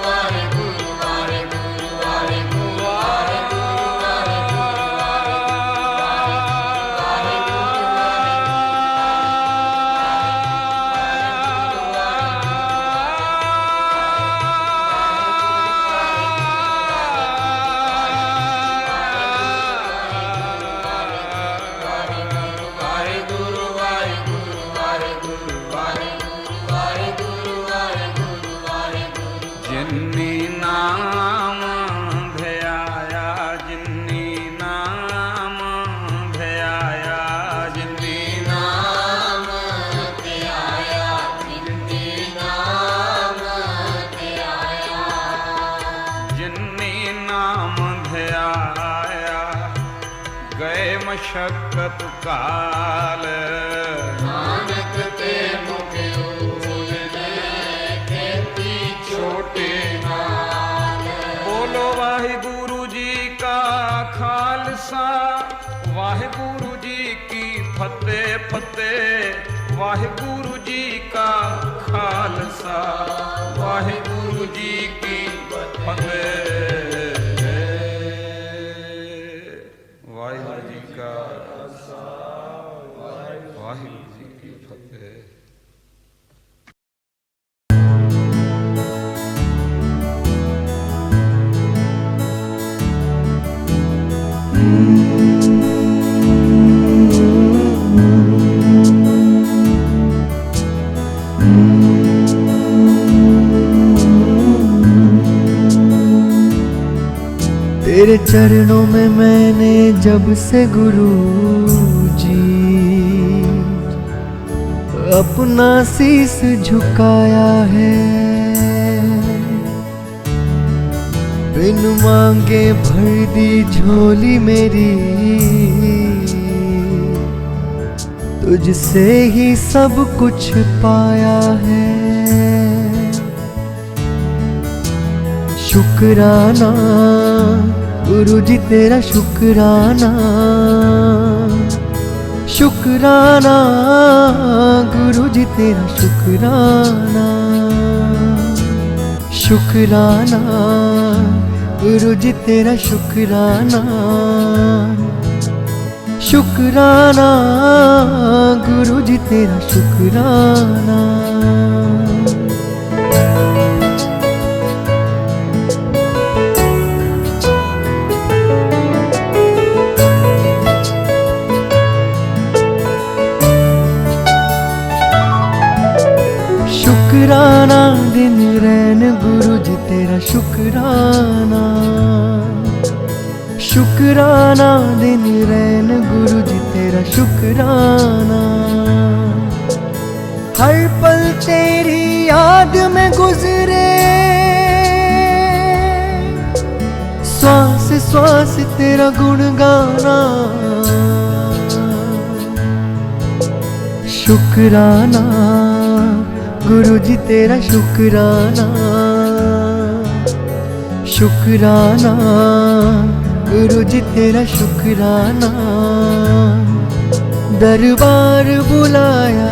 मशक्कत काल नानक ते मुख खेती छोटे नाल बोलो वाहिगुरु जी का खालसा वाहिगुरु जी की फतेह फतेह वाहिगुरु जी का खालसा वाहिगुरु जी की फतेह वाहिगुरु जी का तेरे चरणों में मैंने जब से गुरु जी अपना शीस झुकाया है, बिन मांगे भर दी झोली मेरी, तुझसे ही सब कुछ पाया है। शुक्राना गुरु जी तेरा शुक्राना, शुक्राना गुरु जी तेरा शुक्राना, शुक्राना गुरु जी तेरा शुक्राना, शुक्राना गुरु जी तेरा शुक्राना। शुक्राना दिन रैन गुरु जी तेरा शुक्राना, शुक्राना दिन रैन गुरु जी तेरा शुक्राना। हर पल तेरी याद में गुजरे, श्वास श्वास तेरा गुण गाना। शुक्राना गुरु जी तेरा शुक्राना, शुक्राना गुरु जी तेरा शुक्राना। दरबार बुलाया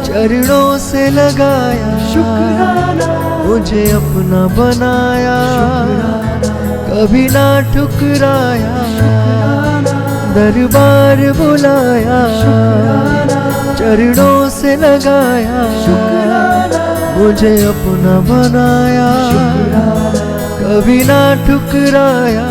चरणों से लगाया, शुक्राना मुझे अपना बनाया, कभी ना ठुकराया। दरबार बुलाया चरणों से लगाया, मुझे अपना बनाया, कभी ना ठुकराया।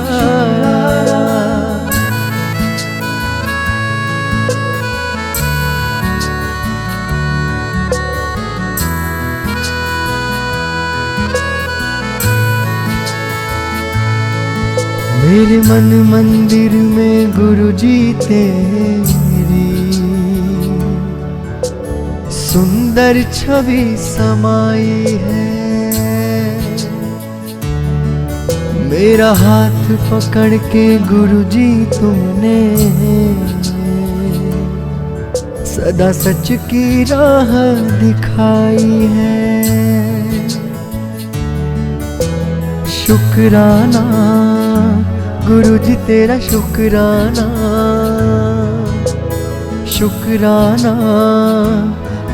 मेरे मन मंदिर में गुरु जी तेरी सुंदर छवि समाई है। मेरा हाथ पकड़ के गुरु जी तुमने सदा सच की राह दिखाई है। शुक्राना गुरु जी तेरा शुक्राना, शुक्राना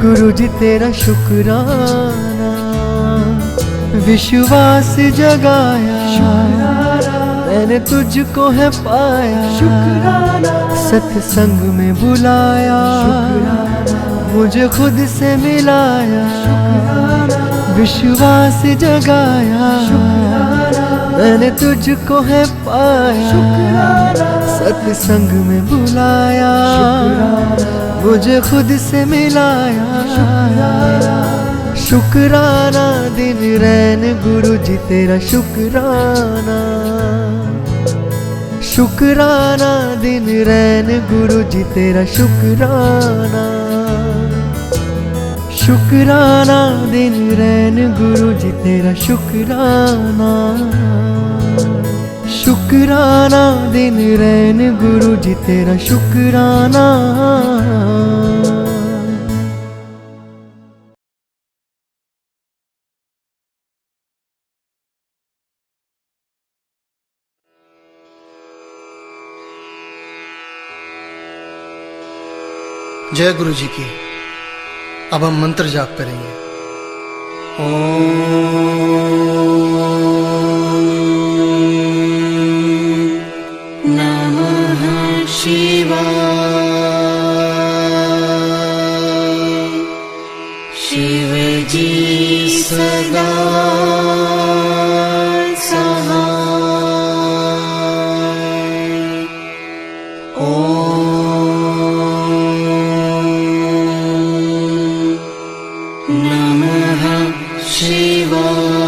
गुरु जी तेरा शुक्राना। विश्वास जगाया मैंने तुझको है पाया, शुक्राना सत्संग में बुलाया, मुझे खुद से मिलाया। विश्वास जगाया मैंने तुझको है पाया, सत्संग में बुलाया, मुझे खुद से मिलाया। शुक्राना दिन रैन गुरु जी तेरा शुक्राना, शुक्राना दिन रैन गुरु जी तेरा शुक्राना, शुक्राना दिन रैन गुरु जी तेरा शुक्राना, शुक्राना दिन रैन गुरु जी तेरा शुक्राना। जय गुरु जी की। अब हम मंत्र जाप करेंगे। नमः शिवाय। शिव जी सदा नमः शिवाय।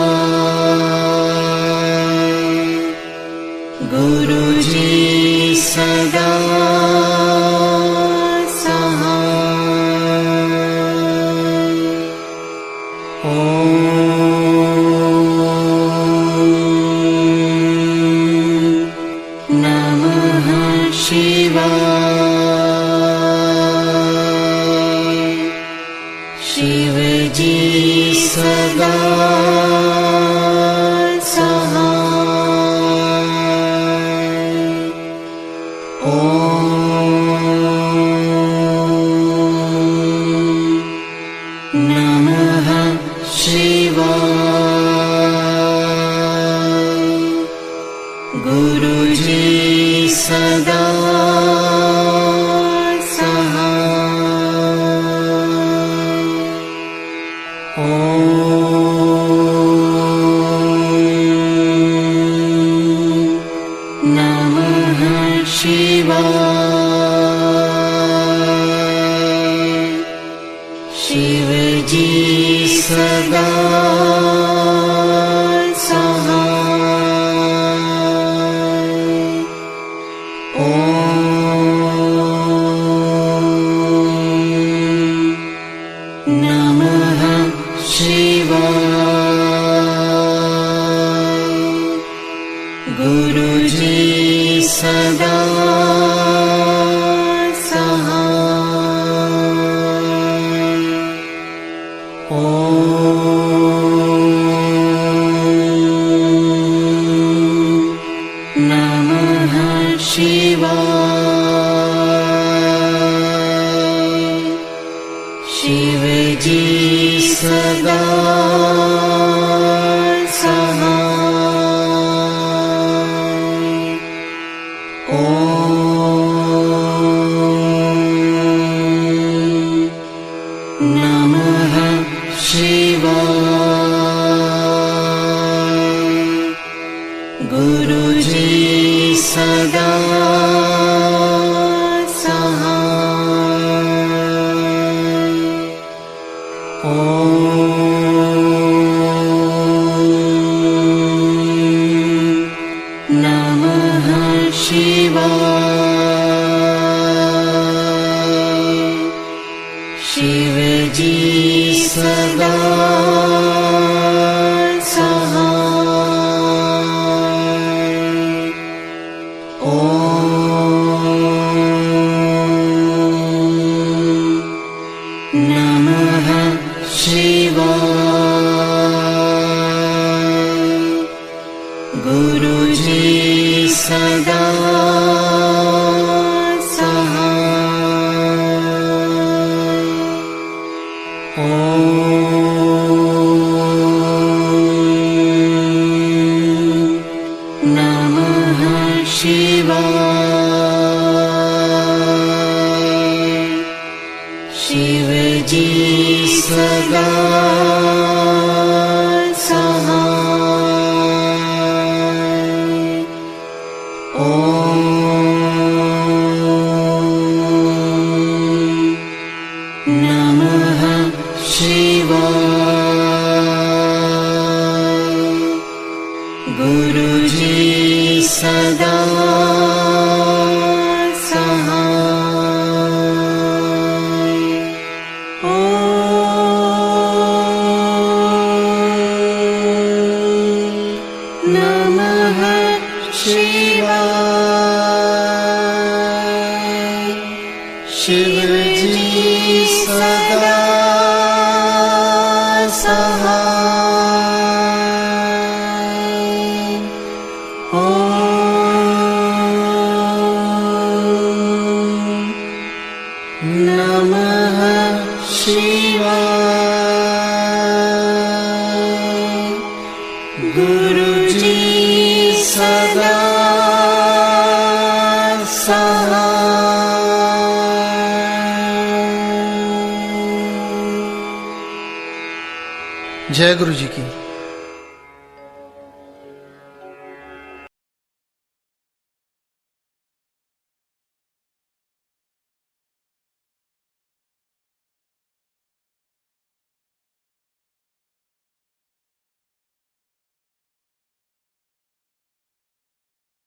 सदा सहाय। ॐ नमः शिवाय। शिव जी सदा सदा सहाय। ॐ नमः शिवाय। शिव जी सदा गुरुजी सदा सहाय। ॐ नमः शिवाय। शिव जी सदा गुरुजी सदा सहाय। ॐ नमः शिवाय। शिव जी सदा सहाय। ॐ नमः शिवाय। गुरुजी सदा सहाय। जय गुरु जी की।